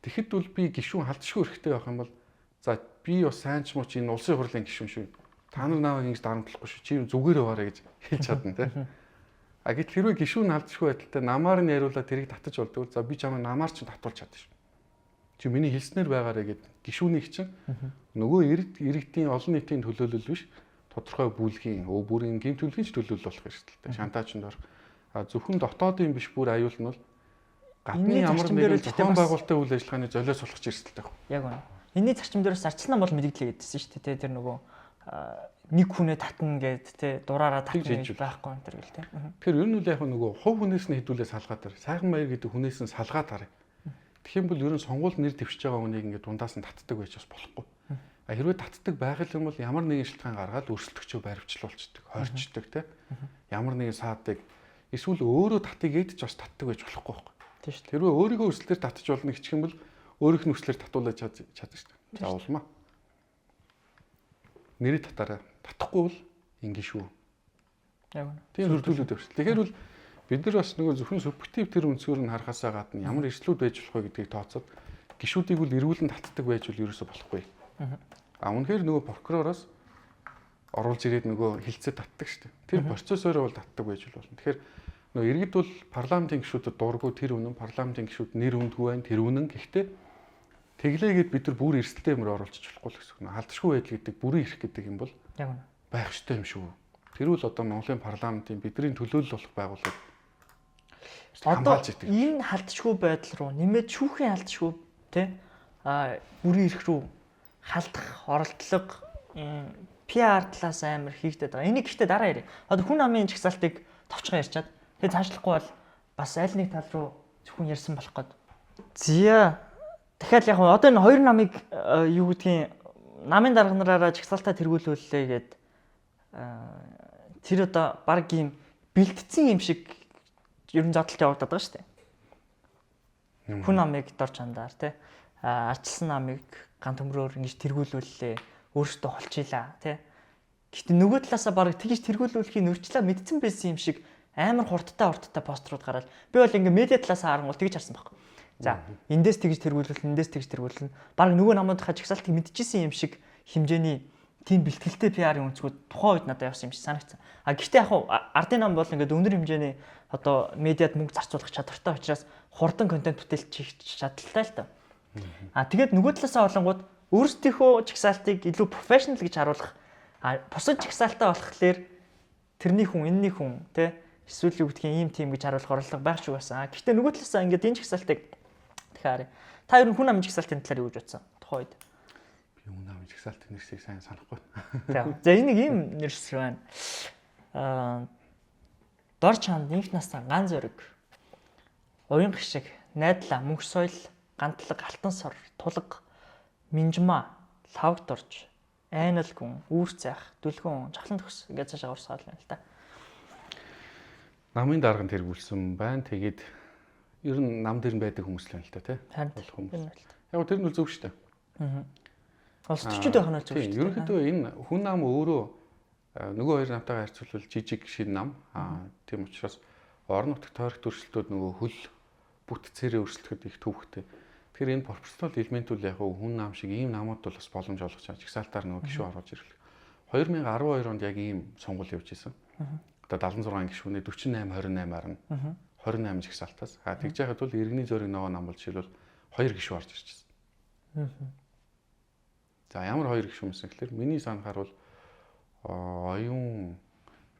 Тэгэхэд бол би гишүүн халдшгүй эрэхтэй байх юм бол за би бас сайн ч муу чи энэ улсын хурлын гишүүн шүү. Та нар намайг ингэж дарамтлахгүй шүү. Чи зүгээр яваарэ гэж хэлж чадна те. А гэтэл хэрвээ гишүүн халдшгүй байдалтай намаар нь яриулаад тэрийг татаж болдгоо. За би чамайг намаар ч татуулж чадна шүү. Чи миний хэлснээр байгаарэ гэд гишүүнийг чинь нөгөө иргэдийн олон нийтийн төлөөлөл биш тодорхой бүлгийн бүрийн гэмт төлөвийн ч төлөөлөл болох хэрэгтэй. Шантаачнд орох. А зөвхөн дотоодын биш бүр аюул нь бол гадны ямар нэгэн зохион байгуулалтын үйл ажиллагааны золиос болох эрсдэлтэй байна. Яг үнэ. Энэний зарчим дээрээс арчилсан бол мэдээлэл гэдсэн шүү дээ. Тэр нөгөө нэг хүнээ татна гэд те дураараа татна гэж байхгүй энэ төр гэл те. Тэгэхээр ер нь үл яг нөгөө хувь хүнээс нь хэдүүлээ салгаад таар. Сайхан Баяр гэдэг хүнээс нь салгаад таар. Тэгэх юм бол ер нь сонгуул нэр дэвшиж байгаа хүнийг ингээд дундаас нь татдаг байж бас болохгүй. А хэрвээ татдаг байх юм бол ямар нэгэн шалтгаан гаргаад өрсөлдөгчөө баривчлуулцдаг, хорчдаг те. Ямар нэгэн саадаг эсвэл өөрөө татыг эдж бас татдаг байж болохгүй байхгүй. Тийм шүү. Хэрвээ өөрийнхөө өслөөр татчих болно гэх юм бол өөрийнх нь өслөөр татуулаад чадна шүү дээ. За улмаа. Нэрийг татаараа татахгүй бол ингэ шүү. Яг үнэ. Тийм хөрдүүлүүд явш. Тэгэхээр бол бид нар бас нөгөө зөвхөн субъектив тэр өнцгөр нь харахаасаа гадна ямар эрсдлүүд байж болох вэ гэдгийг тооцоод гишүүдийг бол эргүүлэн татдаг байж бол ерөөсө болохгүй. А үнэхээр нөгөө прокуророос оруулж ирээд нөгөө хилцээ татдаг шүү дээ. Тэр процессороо бол татдаг байж болно. Тэгэхээр нөгөө иргэд бол парламентын гишүүдэд дурггүй тэр үнэн парламентын гишүүд нэр үндгүй байна тэр үнэн гэхдээ тэглээгээд бид нар бүр эрсдэлтэй юмроо оруулчих болохгүй л гэсэн. Халдшгүй байдал гэдэг бүрэн ирэх гэдэг юм бол яг үнэ. Байх ёстой юм шүү. Тэр үл одоо Монголын парламентын бидний төлөөлөл болох байгууллага одоо энэ халдшгүй байдал руу нэмээд шүүхийн халдшгүй тий бүрийн ирэх рүү халдах оролдлого PR талаас амар хийгдэт байгаа. Энийг гэхдээ дараа ярив. Одоо хүн амын жагсаалтыг товчхон ярьчаад тэгээ цаашлахгүй бол бас аль нэг тал руу зөвхөн ярьсан болох гээд. Зя дахиад яг одоо энэ хоёр намыг юу гэдгийг намын дарга нараараа жагсаалтаа тэргүүлүүлээ гэд тэр одоо баг ийм бэлтгэсэн юм шиг ер нь задлалт явагдаад байгаа шүү дээ. Хүн намыг дор чандаар тий арчилсан намыг ган төмрөөр ингэж тэргүүлүүллээ өөрөөсөө холчилаа тий. Гэхдээ нөгөө талаасаа баг тэгж тэргүүлүүлэхийг нөрчлөө мэдсэн байсан юм шиг амар хурдтай пострууд гараад би бол ингээ медиа талаасаа харангуул тэгж харсан байхгүй. За эндээс тэгж тэргүүлүүлнэ эндээс тэгж тэргүүлнэ. Баг нөгөө намуудынхаа жагсаалтыг мэдчихсэн юм шиг хэмжээний тийм бэлтгэлтэй PR-ийн өнцгүүд тухайн үед надад явсан юм шиг санагдсан. А гэхдээ яг ардын нам бол ингээд өндөр хэмжээний одоо медиад мөнгө зарцуулах чадвартай учраас хурдан контент бүтээлч хийх чадaltaй л та. А тэгээд нөгөө талаасаа олонгууд өөрсдийнхөө жагсаалтыг илүү профешнл гэж харуулах бусад жагсаалтаа болохлээр тэрний хүн энэний хүн тий эсвэл юу гэдгийг ийм тим гэж харуулах орлого байх ч угаасаа. Гэхдээ нөгөө талаасаа ингээд энэ жагсаалтыг тэгэхээр та ер нь хүн амын жагсаалтын талаар юу гэж бодсон тухайн үед? Хүн амын жагсаалтын нэрсийг сайн санахгүй. За энийг ийм нэрс байна. Дор чанд инх насаа ган зөрөг. Уян гişиг, найдлаа, мөнх соёл, гантлаг, алтан сор, тулга, минжма, лавг дорж, айнал гүн, үүр цайх, дүлгүн, жахлан төгс гэж цаашаа урсгаал байна л да. Намын дарган тэргүүлсэн байна. Тэгээд ер нь нам дээр байдаг хүмүүс л байна л та тий. Болох хүмүүс. Яг тэр нь л зөв шүү дээ. Улс төрчид байх нь зөв шүү дээ. Ерөнхийдөө энэ хүн нам өөрөө нөгөө хоёр намтайгаа харьцуулбал жижиг шин нам. Тийм учраас орон нутгийн тойрог төрөлтүүд нөгөө хөл бүтцээрээ өрсөлдөхөд их төвхтэй. Тэгэхээр энэ пропорционал элемент үл яг хүн нам шиг ийм намууд бол бас боломж олгож байгаа. Жигсаалтаар нөгөө гишүүн оруулж ирлээ. 2012 онд яг ийм сонгуул явж исэн. Одоо 76 гишүүнээ 48-28-аар нь 28 жагсаалтаас. Тэгж яхад бол иргэний зөөрийн нөгөө нам бол жишээлбэл 2 гишүүн орж ирчихсэн. За ямар 2 гишүүн юмсэн гэхээр миний санахаар бол оюун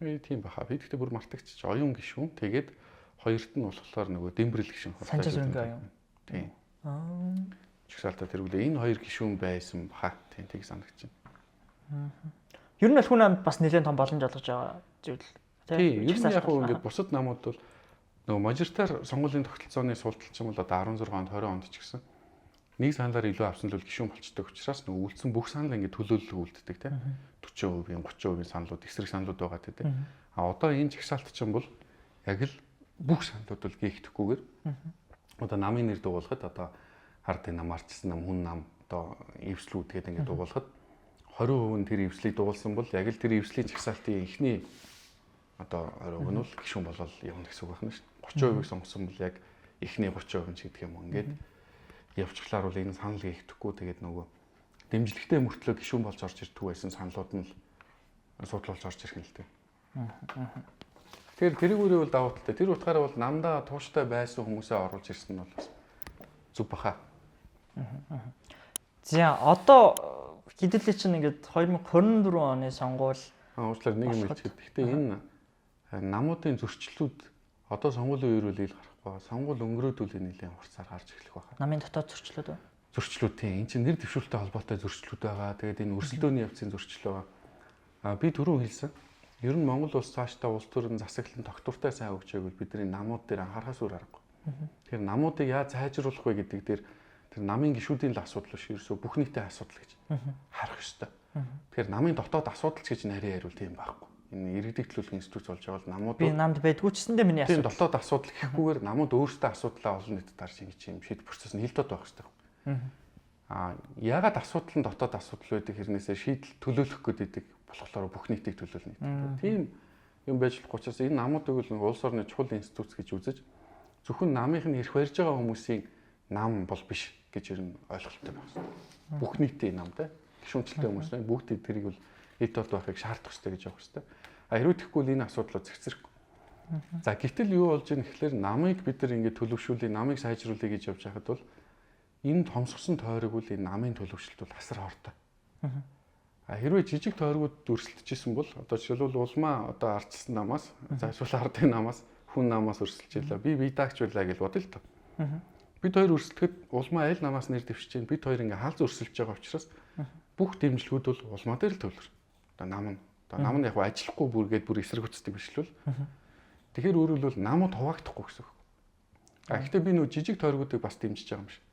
тийм баха. Би тэгтээ бүр мартагч. Оюун гишүүн. Тэгээд хоёрт нь болохоор нөгөө дэмбэрэл гишүүн. Санчаа зүрэнгийн оюун. Тийм. Жагсаалтаа тэргүүлээ энэ 2 гишүүн байсан баха. Тийм тийг санагч байна. Ер нь бол хүн амд бас нэлээд том боломж олгож байгаа зүйл. Тийм. Ер нь яг хөө ингээд бусад намууд бол нөгөө мажоритар сонгуулийн тогтолцооны суулталч юм бол одоо 16 онд 20 онд ч гэсэн нэг саналаар илүү авсан л гишүүн болчдөг учраас нөгөө үлдсэн бүх санал ингээд төлөөлөл үлддэг тийм 40%, 30% саналууд эсрэг саналууд байгаа тийм. А одоо энэ жагсаалт чинь бол яг л бүх саналууд бол гээхдөхгүйгээр одоо намын нэр дуулахад одоо хардын нам, арчсан нам, хүн нам одоо эвслүүд гэдэг ингээд дуулахад 20% нь тэр эвслийг дуулсан бол яг л тэр эвслийн жагсаалтын эхний одоо 20% нь бол гишүүн болол явна гэсэн үг байна шүү. 30%-ийг сонгосон бол яг эхний 30% ч гэдэг юм ингээд явчихлаар бол энэ санал гээхдэггүй тэгээд нөгөө дэмжлэгтэй мөртлөө гишүүн болж орж ирдэг байсан саналууд нь судлуулж орж ирэх юм л дээ. Тэгэхээр тэрийг үрээвэл давуу талтай. Тэр утгаараа бол намдаа тууштай байсан хүмүүсээ оруулж ирсэн нь бол бас зүг баха. За одоо хэдүүлээ чинь ингээд 2024 оны сонгуул уучлаарай нэг юм хэлчихээ. Гэхдээ энэ намуудын зөрчлүүд одоо сонгуулийн үеэр үл гарахгүй. Сонгуул өнгөрөөдүүл нэлийн хурцаар гарч эхлэх байна. Намын дотоод зөрчлүүд үү? Зөрчлүүд тийм. Энэ чинь нэр дэвшүүлэлтэй холбоотой зөрчлүүд байгаа. Тэгээд энэ өрсөлдөөний явцын зөрчил байгаа. Би түрүү хэлсэн. Ер нь Монгол улс цаашдаа улс төрийн засаглалын тогтвортой сайн хөгжөөг бидний намууд дээр анхаарахаас өөр аргагүй. Тэгэхээр намуудыг яаж сайжруулах вэ гэдэг дээр тэр намын гишүүдийн л асуудал биш ерөөсөө бүх нийтийн асуудал гэж харах ёстой. Тэгэхээр намын дотоод асуудал гэж нарийн хариул тийм байхгүй. Энэ иргэдэг төлөөлөх институт болж байгаа бол намууд би намд байдгүй ч гэсэндээ миний асуудал. Тийм дотоод асуудал гэхгүйгээр намууд өөрсдөө асуудлаа олон нийтэд дарж ингэж юм шийдэх процесс нь хилдод байх ёстой. Яагаад асуудал нь дотоод асуудал байдаг хэрнээсээ шийдэл төлөөлөх гэдэг болохоор бүх нийтийг төлөөлнө гэдэг. Тийм юм байж болох учраас энэ намуудыг бол улс орны чухал институт гэж үзэж зөвхөн намынх нь эрх барьж байгаа хүмүүсийн нам бол биш гэж ер нь ойлголттой байна. Бүх нийтийн нам те гишүүнчлэлтэй хүмүүс нь бүгд тэрийг бол нийт толд байхыг шаардах хэрэгтэй гэж явах хэрэгтэй. Хэрвээ тэгэхгүй бол энэ асуудлууд зэгцэрэхгүй. За гэтэл юу болж ийн гэхэлэр намыг бид нар ингэ төлөвшүүлээ, намыг сайжруулъя гэж явж байхад бол энэ томсгосон тойрог бол энэ намын төлөвшөлт бол асар хортой. Хэрвээ жижиг тойргууд өрсөлдөжсэн бол одоо жишээлбэл улмаа одоо арчсан намаас, зайшгүй ардын намаас, хүн намаас өрсөлдөж илаа. Би даагч байлаа гэж бодъё л доо. Бид хоёр өрсөлдөхэд улмаа аль намаас нэр дэвшиж чинь бид хоёр ингээ хаалз өрсөлдөж байгаа учраас бүх дэмжлэгүүд бол улмаа дээр л төвлөр. Одоо нам нь яг ажиллахгүй бүргээд бүр эсрэг үцдэг биш л бол. Тэгэхээр өөрөөр хэлбэл намууд хуваагдахгүй гэсэн үг. Гэхдээ би нөө жижиг тойргуудыг бас дэмжиж байгаа юм шиг.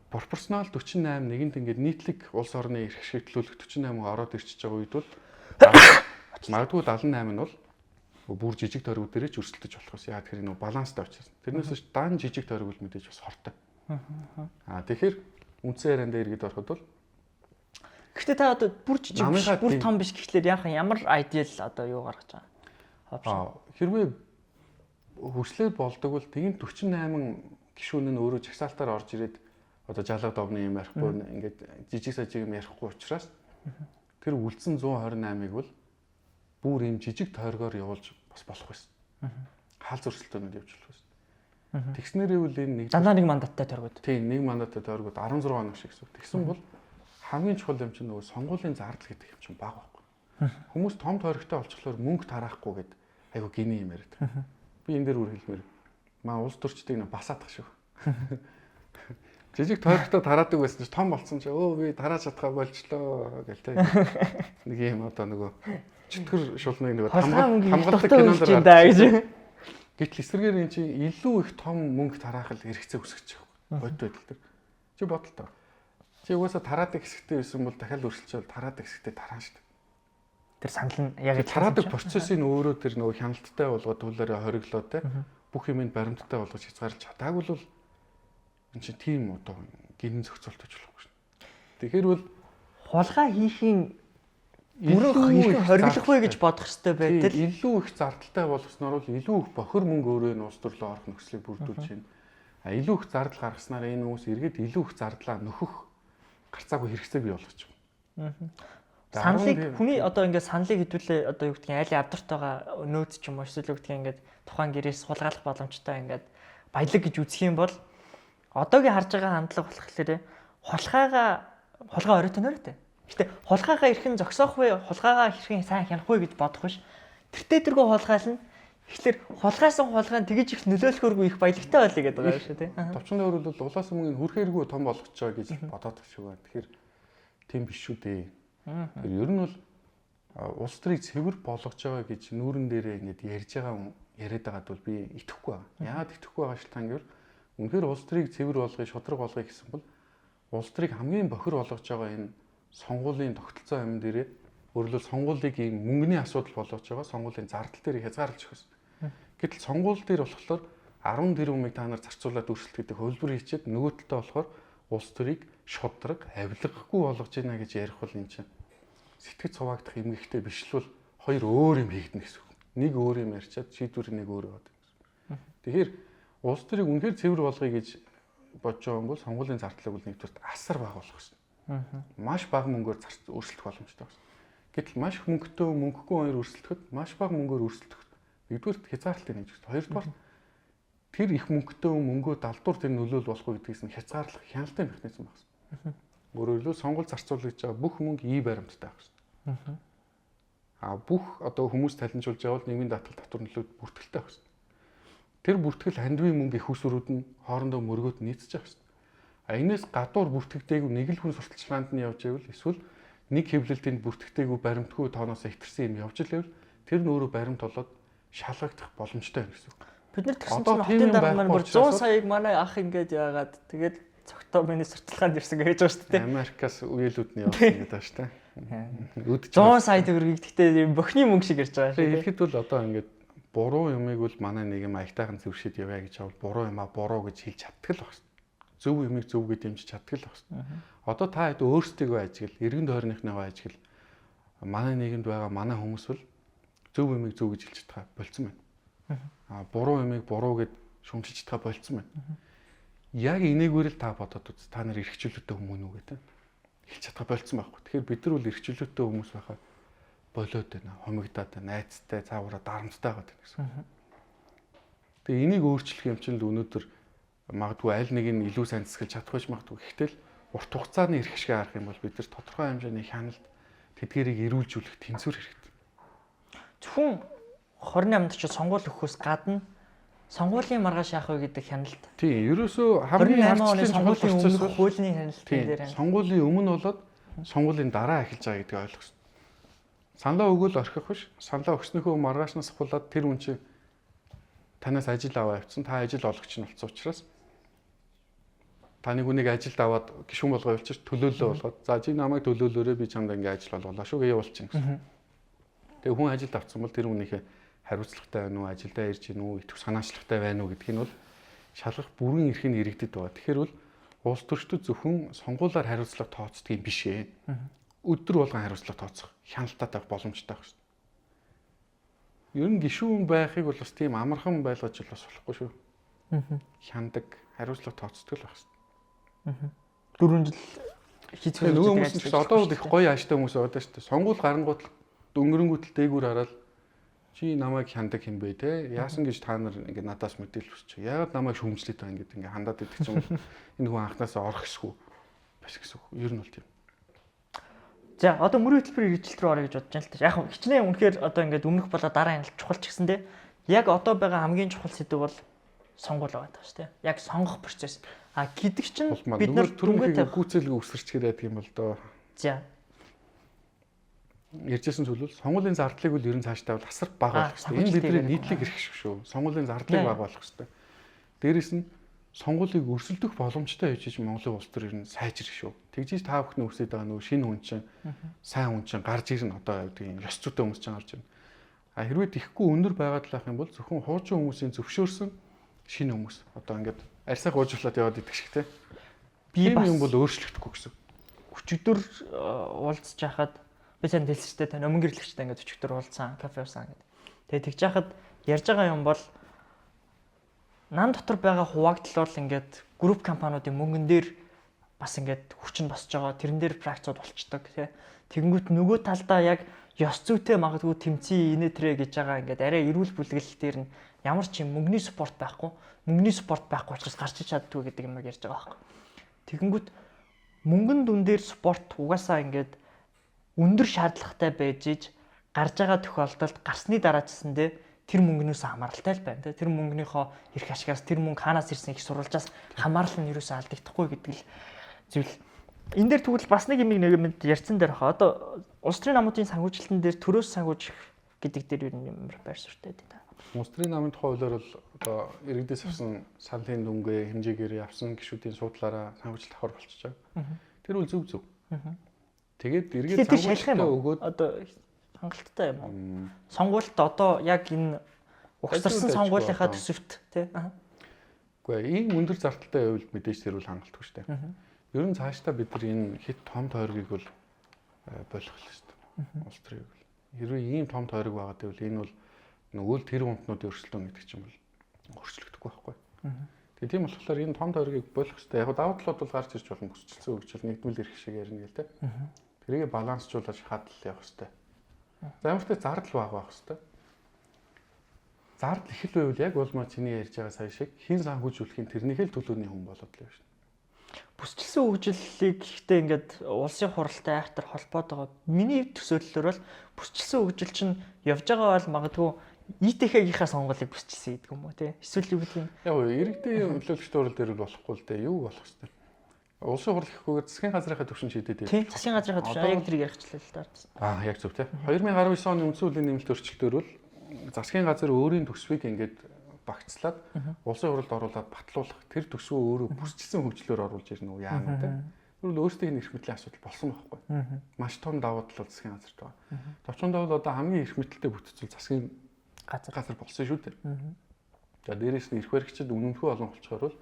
Пропорционал 48 нэгэнт ингээд нийтлэг улс орны эрх шийдлүүлэх 48 ороод ирчихэж байгаа үед бол магадгүй 78 нь бол бүр жижиг тойргууд дээрээ ч өрсөлдөж болох ус. Яа тэгэхээр нөө баланстай учраас. Тэрнээс ч дан жижиг тойрог бол мэдээж бас хортой. Тэгэхээр үндсэн яриан дээр иргэд ороход бол гэхдээ та одоо бүр жижиг биш, бүр том биш гэхлээр ямар ideal одоо юу гаргаж байгаа? Хэрвээ хүслээр болдог бол тэгин 48 гишүүн нь өөрөө жагсаалтаар орж ирээд одоо жалга довны юм ярихгүй ингээд жижиг сажиг юм ярихгүй учраас тэр үлдсэн 128-ыг бол бүр юм жижиг тойргоор явуулж бас болох байсан. Хаалц өрсөлдөөнөд явж болох байсан. Тэгснээрээ үл энэ дандаа нэг мандаттай тойргууд. Тийм, нэг мандаттай тойргууд 16 хоног шиг гэсэн. Тэгсэн бол хамгийн чухал юм чинь нөгөө сонгуулийн зардал гэдэг юм чинь бага байхгүй. Хүмүүс том тойрогтой болчихлоор мөнгө тараахгүй гэд айгу гиний юм яриад. Би энэ дээр үр хэлмээр улс төрчдийг нэ басаадах шүү. Жижиг тойрогтой тараадаг байсан чинь том болсон чи би тарааж чадхаа болчлоо гэл тэ. Нэг юм одоо нөгөө чөтгөр шулныг нөгөө хамгаалдаг кинонд гэж. Гэтэл эсрэгээр эн чинь илүү их том мөнгө тараах л хэрэгцээ үүсгэж байгаа. Бодит байдал төр. Чи бодолтой. Чи угаасаа тараадаг хэсэгтэй байсан бол дахиад өрсөлдөж тараадаг хэсэгтэй тараана шүү дээ. Тэр санал нь яг тараадаг процессын өөрөө тэр нөгөө хяналттай болгоод төлөөрөө хориглоо те. Бүх юмд баримттай болгож хязгаарлаж чадаагүй бол энэ чинь тийм одоо гинэн зохицуулт гэж болохгүй шин. Тэгэхээр бол хулгай хийхийн бүрэн хориглох вэ гэж бодох хэрэгтэй байтал илүү их зардалтай боловсноор бол илүү их бохир мөнгө өөрөө нь улс төрлөө орох нөхцөлийг бүрдүүлж байна. Илүү их зардал гаргаснаар энэ хүмүүс эргээд илүү их зардлаа нөхөх гарцаагүй хэрэгцээ бий болгож байна. Саналыг хүний одоо ингээд саналыг хэдүүлээ одоо юу гэдгийг айлын авдарт байгаа нөөц ч юм уу эсвэл юу гэдгийг ингээд тухайн гэрээс хулгайлах боломжтой ингээд баялаг гэж үзэх юм бол одоогийн харж байгаа хандлага болохоор хулгай оройтой нөрөөтэй. Гэтэ хулгайгаа эрхэн зогсоох вэ? Хулгайгаа хэрхэн сайн хянах вэ гэж бодох биш. Тэр дээргөө хулгайлна. Тэгэхээр хулгайсан хулгайн тэгэж их нөлөөлөхөөргүй их баялагтай байлаа гэдэг байгаа шүү тий. Товчондоо өөрөлдөл улаасан мөнгөний хүрхээргүй том болгож байгаа гэж бодоод байгаа шүү. Тэгэхээр тийм биш шүү дээ. Тэр ер нь бол улс төрийг цэвэр болгож байгаа гэж нүүрэн дээрээ ингэж ярьж байгаа яриад байгаад бол би итгэхгүй байна. Яагаад итгэхгүй байгаа шалтгаан гэвэл үнэхээр улс төрийг цэвэр болгоё, шудраг болгоё гэсэн бол улс төрийг хамгийн бохир болгож байгаа энэ сонгуулийн тогтолцоо юм дээрээ өөрөлдөл сонгуулийг ийм мөнгөний асуудал болгож байгаа сонгуулийн зардал дээр хязгаарлаж өгөх ёстой. Гэтэл сонгуул дээр болохоор 10 тэрбумыг та нар зарцуулаад өөрчлөлт гэдэг хөлбөр хийчихэд нөгөө талдаа болохоор улс төрийг шудраг, авилгахгүй болгож байна гэж ярих бол энэ чинь сэтгэц цуваагдах эмгэгтэй биш л бол хоёр өөр юм хийгдэнэ гэсэн үг. Нэг өөр юм ярьчаад шийдвэр нэг өөр яваад байна. Тэгэхээр улс төрийг үнэхээр цэвэр болгоё гэж бодож байгаа юм бол сонгуулийн зардлыг бол нэгдүгээр асар бага болгох гэсэн. Маш бага мөнгөөр өөрчлөлтөх боломжтой байна. Гэтэл маш их мөнгөтэй мөнгөгүй хоёр өөрчлөлтөхөд маш бага мөнгөөр өөрчлөлтөх. Нэгдүгээр хязгаарлалтыг нээж өгсөн. Хоёрдугаар тэр их мөнгөтэй мөнгөө далдуур тэр нөлөөл болохгүй гэдгээс нь хязгаарлах хяналтын механизм багсан. Өөрөөр хэлбэл сонгуул зарцуулж байгаа бүх мөнгө ий баримттай багсан. Бүх одоо хүмүүс талинжуулж явал нийгмийн даатгал татвар нөлөөд бүртгэлтэй багсан. Тэр бүртгэл хандивын мөнгө их усрууд нь хоорондоо мөргөөд нийцэж байгаа шүү. Энээс гадуур бүртгэгдээгүй нэг л хүн сурталчилгаанд нь явж ивэл эсвэл нэг хэвлэлтэнд бүртгэгдээгүй баримтгүй тооноос ихтерсэн юм явж ивэл тэр нь өөрөө баримт болоод шалгагдах боломжтой байна гэсэн үг. Бид нар тэгсэн чинь хотын дарга маань бүр 100 саяг манай ах ингээд яагаад тэгээд цогтоо миний сурталчилгаанд ирсэн гэж байгаа шүү дээ. Америкаас үеэлүүд нь явсан гэдэг байна шүү дээ. 100 сая төгрөгийг гэхдээ бохны мөнгө шиг ирж байгаа шүү. Хэлэхэд бол одоо ингээд буруу юмыг бол манай нэг юм аягтайхан зөвшөөд яваа гэж авал буруу юмаа буруу гэж хэлж чаддаг л байна. Зөв юмыг зөв гэж дэмжиж чаддаг л байна. Одоо та хэд өөрсдийгөө ажигл, эргэн тойрныхныгоо ажигл манай нийгэмд байгаа манай хүмүүс бол зөв юмыг зөв гэж хэлж чадхаа болцсон байна. Буруу юмыг буруу гэж шүмжилж чадхаа болцсон байна. Яг энийгээр л та бодоод үз. Та нар эрхчлөлттэй хүмүүс үү гэдэг. Хэлж чадхаа болцсон байхгүй. Тэгэхээр бид нар бол эрхчлөлттэй хүмүүс байхаа болоод байна. Хомигдаад байна. Найцтай, цаагаараа дарамттай байгаа гэсэн. Тэгээ энийг өөрчлөх юм чинь л өнөөдөр магадгүй аль нэг нь илүү сайн засгалж чадах байж магадгүй. Гэхдээ урт хугацааны эрх шиг харах юм бол бид нар тодорхой хэмжээний хяналт тэдгэрийг эрүүлжүүлэх тэнцвэр хэрэгтэй. Зөвхөн 28-нд ч сонгуул өгөхөөс гадна сонгуулийн маргааш яах вэ гэдэг хяналт. Тийм, ерөөсөө хамгийн оны сонгуулийн өмнөх хуулийн хяналтын дээр сонгуулийн өмнө болоод сонгуулийн дараа эхэлж байгаа гэдгийг ойлгох хэрэгтэй. Саналаа өгөөл орхих биш. Саналаа өгснөөхөө маргаашнаас ахуулаад тэр хүн чинь танаас ажил аваа явцсан. Та ажил олгогч нь болсон учраас таны хүнийг ажилд аваад гишүүн болгоо явуулчих төлөөлөл болгоод за чи намайг төлөөлөөрэй би чамд ингээ ажил олголоо шүү гэж явуулчих гэсэн. Тэгээ хүн ажилд авсан бол тэр хүнийхээ хариуцлагатай байна уу, ажилдаа ирж гин үү, итгэв санаачлагтай байна уу гэдг нь бол шалгах бүрэн эрх нь иргэдэд байгаа. Тэгэхээр бол улс төрчдөд зөвхөн сонгуулиар хариуцлага тооцдгийг биш ээ. Өдөр болгон хариуцлага тооцох хяналттай байх боломжтой байх шүү. Ер нь гишүүн байхыг бол бас тийм амархан байлгаж л бас болохгүй шүү. Хяндаг, хариуцлага тооцдог л байх шүү. 4 жил хийцгээ нөгөө хүмүүс ч одоо их гоё ааштай хүмүүс байгаа шүү дээ. Сонгуул гарангууд дөнгөрөнгүүтэл дээгүүр хараад чи намайг хяндаг юм бэ те? Яасан гэж та нар ингэ надаас мэдээлвч. Яагаад намайг шүүмжлээд байгаа ингэ ингээ хандаад идэх юм бол энэ хүн анханасаа орох эсгүй бас гэсэн үг. Ер нь бол тийм. За одоо мөрийн хөтөлбөрийн хэрэгжилт рүү орё гэж бодож байна л та. Яг хичнээн үнэхээр одоо ингээд өмнөх болоо дараа хяналт чухал ч гэсэн те. Яг одоо байгаа хамгийн чухал сэдв бол сонгуул байгаа шүү дээ. Яг сонгох процесс. Гэдэг чинь бид нар түрүүгээ гүйцэлгээ өсөрчгөр яадаг юм бол доо. За. Ярьжсэн зүйл бол сонгуулийн зардлыг бол ер нь цаашдаа бол асар бага болох хэрэгтэй. Энэ бидний нийтлэг эрх шүү. Сонгуулийн зардлыг бага болгох хэрэгтэй. Дээрээс нь сонгуулийг өрсөлдөх боломжтой хийж Монголын улс төр ер нь сайжрах шүү. Тэгжиж та бүхэн үсээд байгаа нөө шинэ хүн чинь сайн хүн чинь гарч ирнэ одоо гэдэг юм ёс зүйтэй хүмүүс чинь гарч ирнэ. Хэрвээ тэхгүй өндөр байгаад лах юм бол зөвхөн хуучин хүмүүсийн зөвшөөрсөн шинэ хүмүүс одоо ингээд арьсаа гуйжуулаад яваад идэх шиг те. Тийм юм бол өөрчлөгдөхгүй гэсэн. Өчигдөр уулзж яхад би сайн дэлсэртэй тань өмнө гэрлэгчтэй ингээд өчигдөр уулзсан кафе уусан гэдэг. Тэгээ тэгж яхад ярьж байгаа юм бол нам дотор байгаа хуваагдал бол ингээд групп компаниудын мөнгөн дээр бас ингээд хүчин босч байгаа. Тэрэн дээр фракцууд болчдөг тий. Тэгэнгүүт нөгөө талдаа яг ёс зүйтэй магадгүй тэмцээн инэ тэрэ гэж байгаа ингээд арай эрүүл бүлэглэл дээр нь ямар ч юм мөнгөний спорт байхгүй учраас гарч иж чаддгүй гэдэг юм ярьж байгаа байхгүй. Тэгэнгүүт мөнгөн дүн дээр спорт угаасаа ингээд өндөр шаардлагатай байж иж гарч байгаа тохиолдолд гарсны дараачсандээ тэр мөнгнөөс хамааралтай л байна. Тэр мөнгөнийхөө эрх ашигаас тэр мөнгө хаанаас ирсэн их сурвалжаас хамаарал нь юусаа алдагдахгүй гэдэг л зүйл. Энэ дээр тэгвэл бас нэг юм ярьсан дээр хаа. Одоо улс төрийн намуудын санхүүжилтэн дээр төрөөс санхүүжих гэдэг дээр юу юм байр суурьтай байдаг. Улс төрийн намын тухай хуулиар бол одоо иргэдээс авсан саналын дүнгээ хэмжээгээр авсан гишүүдийн суудлаараа санхүүжилт авахар болчихж байгаа. Тэр үл зөв. Тэгээд иргэд санхүүжилтээ өгөөд одоо хангалттай юм уу? Сонгуульд одоо яг энэ угсарсан сонгуулийнхаа төсөвт тий. Үгүй ийм өндөр зардалтай байвал мэдээж тэр үл хангалтгүй шүү дээ. Ер нь цаашдаа бид нар энэ хит том тойргийг бол болох л шүү дээ. Улс төрийг бол. Хэрвээ ийм том тойрог байгаа гэвэл энэ бол нөгөө л тэр умтнуудын өрсөлдөөн гэдэг чинь бол өөрчлөгдөхгүй байхгүй. Тэгээ тийм болохоор энэ том тойргийг болох шүү дээ. Яг давуу талууд бол гарч ирж болно. Бүсчилсэн хөгжил нэгдмэл ирэх шиг ярина гээл тэ. Тэрийг балансжуулж хадл явах хэрэгтэй. За ямар ч зардал байх хэрэгтэй. Зардал их л байвал яг улмаа чиний ярьж байгаа сая шиг хин санхүүжүүлэхийн тэрнийхэл төлөөний хүн болоод л байна шүү. Бүсчилсэн хөгжлийг гэхдээ ингээд улсын хуралтай айхтар холбоод байгаа. Миний төсөөллөөр бол бүсчилсэн хөгжил чинь явж байгаа бол магадгүй ИТХ-гийнхаа сонгуулийг бүсчилсэн гэдэг юм уу те. Эсвэл юу гэдэг юм. Яг иргэдийн нөлөөлөгчдийн урал дээр болохгүй л дээ. Юу болох вэ? Улсын хурал гэхгүйгээр засгийн газрынхаа төвшин шийдээд байдаг. Тийм, засгийн газрынхаа төвшин яг тэрийг ярихчлаа л даа. Яг зөв те. 2019 оны үндсэн хуулийн нэмэлт өөрчлөлтөөр бол засгийн газар өөрийн төсвийг ингээд багцлаад улсын хуралд оруулаад батлуулах тэр төсвөө өөрөө бүсчилсэн хөгжлөөр оруулж ирнэ үү яана те. Тэр бол өөрсдийн эрх мэдлийн асуудал болсон байхгүй. Маш том давуу тал засгийн газарт байгаа. Товчондоо бол одоо хамгийн эрх мэдэлтэй бүтцэл засгийн газар болсон шүү дээ. За дээрээс нь эрх баригчид үнэмшгүй олон болчоор бол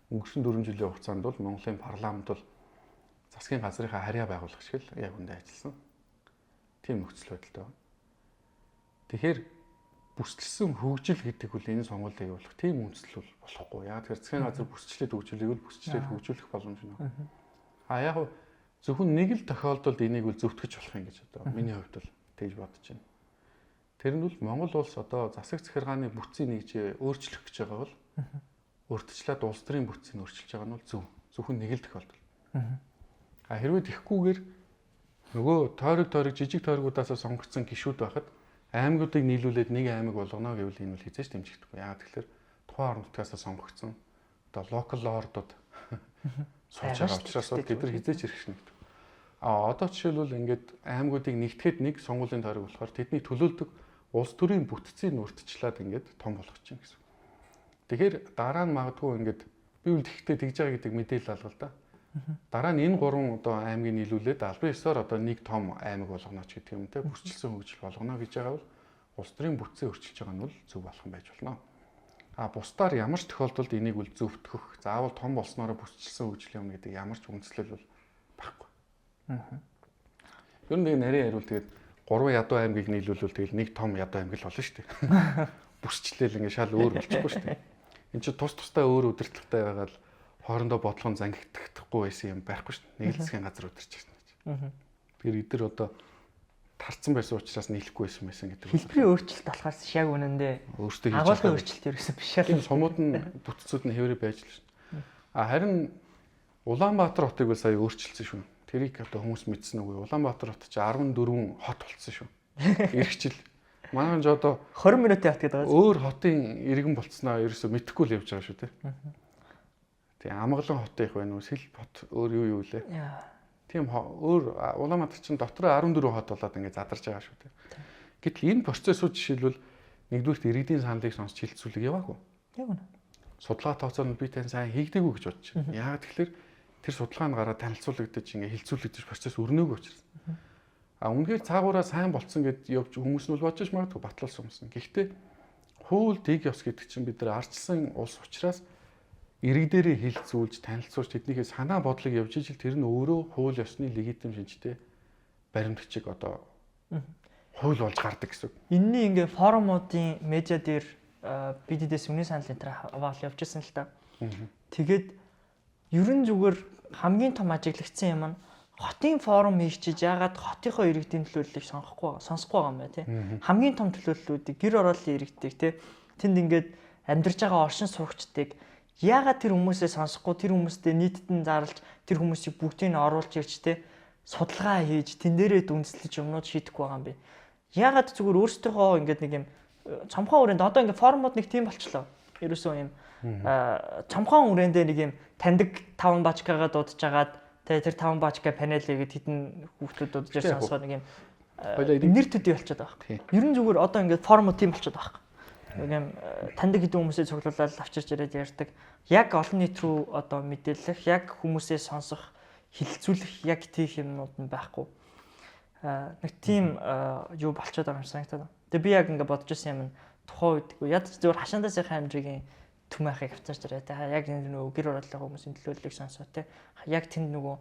өнгөрсөн 4 жилийн хугацаанд бол Монголын парламент бол засгийн газрынхаа харьяа байгуулах шиг л яг үндэ ажилласан. Тийм нөхцөл байдалтай байна. Тэгэхээр бүсчилсэн хөгжил гэдэг бол энэ сонгуульд явуулах тийм үндэслэл бол болохгүй. Яг тэр засгийн газар бүсчлээд хөгжүүлээг бол бүсчлээд хөгжүүлэх боломж нь. Яг зөвхөн нэг л тохиолдолд энийг бол зөвтгөж болох юм гэж одоо миний хувьд бол тэгж бодож байна. Тэр нь бол Монгол улс одоо засаг захиргааны бүтцийг нэгж өөрчлөх гэж байгаа бол урьдчилаад улс төрийн бүтцийг өөрчилж байгаа нь бол зөвхөн нэг л тохиолдол. Хэрвээ тэгхгүйгээр нөгөө тойрог жижиг тойрогудаас сонгогдсон гишүүд байхад аймагуудыг нийлүүлээд нэг аймаг болгоно гэвэл энэ бол хизээч дэмжигдэхгүй. Яагаад тэгэхээр тухайн орон нутгаас сонгогдсон одоо локал лордууд сууж байгаа учраас тэд нар хизээч хэрэгшнэгдэг. Одоо жишээлбэл ингээд аймагуудыг нэгтгэхэд нэг сонгуулийн тойрог болохоор тэдний төлөөлдөг улс төрийн бүтцийг урьдчилаад ингээд том болгож чинь гэсэн. Тэгэхээр дараа нь магадгүй ингээд би үл тэгтээ тэгж байгаа гэдэг мэдээлэл алгал да. Дараа нь энэ гурван одоо аймгийг нийлүүлээд албан ёсоор одоо нэг том аймаг болгоно ч гэдэг юм те бүсчилсэн хөгжил болгоно гэж байгаа бол улс төрийн бүтцээ өөрчилж байгаа нь бол зөв болох юм байж болно. Бусдаар ямар ч тохиолдолд энийг үл зөвтгөх, заавал том болсноороо бүсчилсэн хөгжил юм гэдэг ямар ч үндслэл бол байхгүй. Ер нь нэг нарийн хариул тэгээд гурван ядуу аймгийг нийлүүлвэл тэгэл нэг том ядуу аймаг л болно шүү дээ. Бүсчлээл ингээд шал өөр болчихгүй шүү дээ. Энд чинь тус тустай өөр удирдлагатай байгаа л хоорондоо бодлого зангигдахгүй байсан юм байхгүй шүү дээ. Нэг л засгийн газар удирч байсан гэж. Тэгэхээр эдгээр одоо тарцсан байсан учраас нийлэхгүй байсан гэдэг. Хэлбэрийн өөрчлөлт болохоор яг үнэндээ өөртөө хийж агуулгын өөрчлөлт ерөөсөн биш аа. Тийм сумууд нь бүтцүүд нь хэврээ байж л шүү. Харин Улаанбаатар хотыг бол сая өөрчилсөн шүү. Тэрийг одоо хүмүүс мэдсэн үгүй. Улаанбаатар хот чи 14 хот болцсон шүү. Иргэжил. Манай ч одоо 20 минутын хот гэдэг байгаа. Өөр хотын иргэн болцсноо ерөөсөө мэдэхгүй л явж байгаа шүү те. Тэгээ Амгалан хот их байна уу? Сэлб хот өөр юу лээ. Тийм өөр Улаанбаатар чинь дотроо 14 хот болоод ингээд задарч байгаа шүү те. Гэтэл энэ процессыг жишээлбэл нэгдүгürt иргэдийн саналыг сонсч хилцүүлэг яваагүй. Яг үнэ. Судалгаа тооцоолно би тань сайн хийгдэггүй гэж бодож байна. Яагаад тэгэхээр тэр судалгаа нь гараад танилцуулагдаж ингээ хилцүүлэгдэж процесс өрнөөгүй учраас. Үнэхээр цаагаараа сайн болцсон гэд явж хүмүүс нь бол бодож магадгүй батлуулсан юмсан. Гэхдээ хууль дэг ёс гэдэг чинь бид нар арчилсан улс учраас иргэдээрээ хилцүүлж танилцуулж тэднийхээ санаа бодлыг явж ижил тэр нь өөрөө хууль ёсны легитим шинжтэй баримтчиг одоо хууль болж гардаг гэсэн. Энэний ингээ форумуудын медиа дээр BDD-с үнэ санал энэ аваад явж ирсэн л та. Тэгээд ерөн зүгээр хамгийн том ажиглагдсан юм нь хотын форум хийчихэж ягаад хотынхоо иргэдийн төлөөллийг сонсохгүй байгаа юм бэ тий. Хамгийн том төлөөллүүдийг гэр орооллын иргэдийг тий тэнд ингээд амьдарч байгаа оршин суугчдыг ягаад тэр хүмүүсээ сонсохгүй тэр хүмүүстэй нийтэд нь зарлж тэр хүмүүсийг бүгдийг нь оруулж ирж тий судалгаа хийж тэн дээрээ дүнслэж юмнууд шийдэхгүй байгаа юм бэ. Ягаад зүгээр өөрсдийнхөө ингээд нэг юм цомхон хүрээнд одоо ингээд форумуд нэг тийм болчлоо. Ерөөсөө юм цомхон хүрээндээ нэг юм таньдаг 5 бачкагаа дуудаж агаад тэр 5 бачка панел хийгээд хитэн хүүхдүүд дуудаж ирсэн сонсгоо нэг юм нэр төдий болчиход байгаа хэрэг. Ерөн зүгээр одоо ингээд форумуд тийм болчиход байгаа хэрэг. Нэг юм таньдаг хэдэн хүмүүсээ цуглуулаад авчирч ирээд ярьдаг. Яг олон нийт рүү одоо мэдээлэх, яг хүмүүсээ сонсох, хилцүүлэх яг тийх юмнууд нь байхгүй. Нэг тийм юу болчиход байгаа юм санагдаад. Тэгээ би яг ингээд бодож ирсэн юм тухайн үед яд зөвхөн хашаандаа сайхан хамжигийн түмэхийг авчирч ирээ. Тэгээ яг нөгөө гэр орооллын хүмүүсийн төлөөллийг сонсоо те. Яг тэнд нөгөө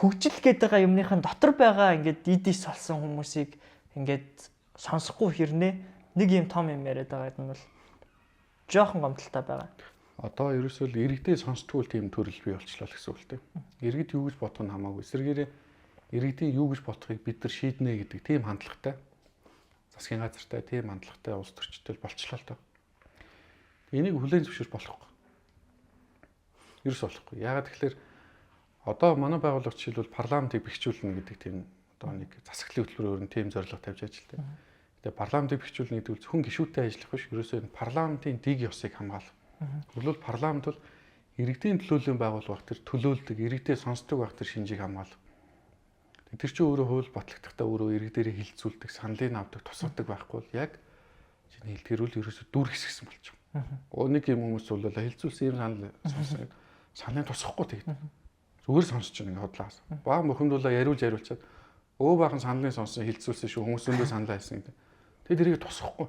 хөгжил гээд байгаа юмныхан дотор байгаа ингээд идис болсон хүмүүсийг ингээд сонсохгүй хэрнээ нэг юм том юм яриад байгаа юм бол жоохон гомдолтой байгаа. Одоо ерөөсөө л иргэдээ сонсдгүй тийм төрөл бий болчлоо л гэсэн үг тийм. Иргэд юу гэж бодох нь хамаагүй. Эсвэргээрээ иргэдийн юу гэж бодохыг бид нар шийднэ гэдэг тийм хандлагатай. Засгийн газартай тийм хандлагатай улс төрчтэй болчлоо л доо. Энийг хүлээн зөвшөөрөх болохгүй. Ерөөс болохгүй. Яагаад тэгэхээр одоо манай байгууллага жишээлбэл парламентыг бэхжүүлнэ гэдэг тийм одоо нэг засаглалын хөтөлбөрөөр нь тийм зорилго тавьж ажиллаж байна. Тэгээ парламентыг бэхжүүлнэ гэдэг нь зөвхөн гишүүтэй ажиллах биш. Ерөөсөө энэ парламентын дэг ёсыг хамгаалах. Өөрөлд парламент бол иргэдийн төлөөллийн байгууллага тэр төлөөлдөг, иргэдээ сонсдог байх тэр шинжийг хамгаалах. Тэр чинь өөрөө хууль батлагдахтаа өөрөө иргэдээрээ хилцүүлдэг, саналыг авдаг, тусгадаг байхгүй бол яг чиний хэлдгэрүүл ерөөсөө дүр хэсгсэн болчих. Нэг юм хүмүүс бол хилцүүлсэн юм санал саналыг тусгахгүй тэгээд зүгээр сонсож байгаа ингээ хотлаас. Баа мөхөмдүүлээ яриулчаад баахан саналыг сонссон хилцүүлсэн шүү хүмүүс өндөө саналаа хэлсэн гэдэг. Тэгээд тэрийг тусгахгүй.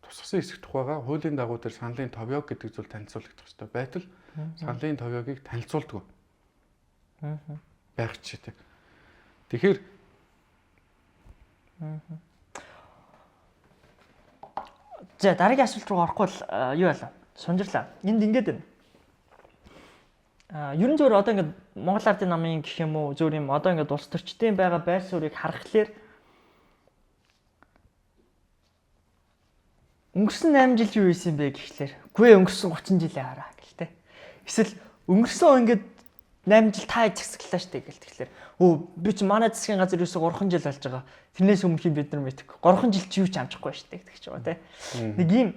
Тусгасан хэсэг тухайга хуулийн дагуу тэр саналын товёог гэдэг зүйл танилцуулагдах хэрэгтэй. Байтал саналын товёогийг танилцуулдаг. Байх ч гэдэг. Тэгэхээр за дараагийн асуулт руу орохгүй л юу байлаа? Сунжирлаа. Энд ингэж байна. Ерөн зөвөр одоо ингээд Монгол Ардын намын гэх юм уу зөвөр юм одоо ингээд улс төрчдийн байгаа байр суурийг харахаар өнгөрсөн 8 жил юу ийсэн бэ гэхлээр үгүй өнгөрсөн 30 жилээ хараа гэлтэй. Эсвэл өнгөрсөн ингээд 8 жил та хэсгэлээ штэ гэл тэгэхээр би ч манай засгийн газар юусоо 3 жил болж байгаа. Тэрнээс өмнөх бид нар мэдхгүй. 3 жил чи юу ч амжихгүй штэ гэдэг ч байгаа тий. Нэг юм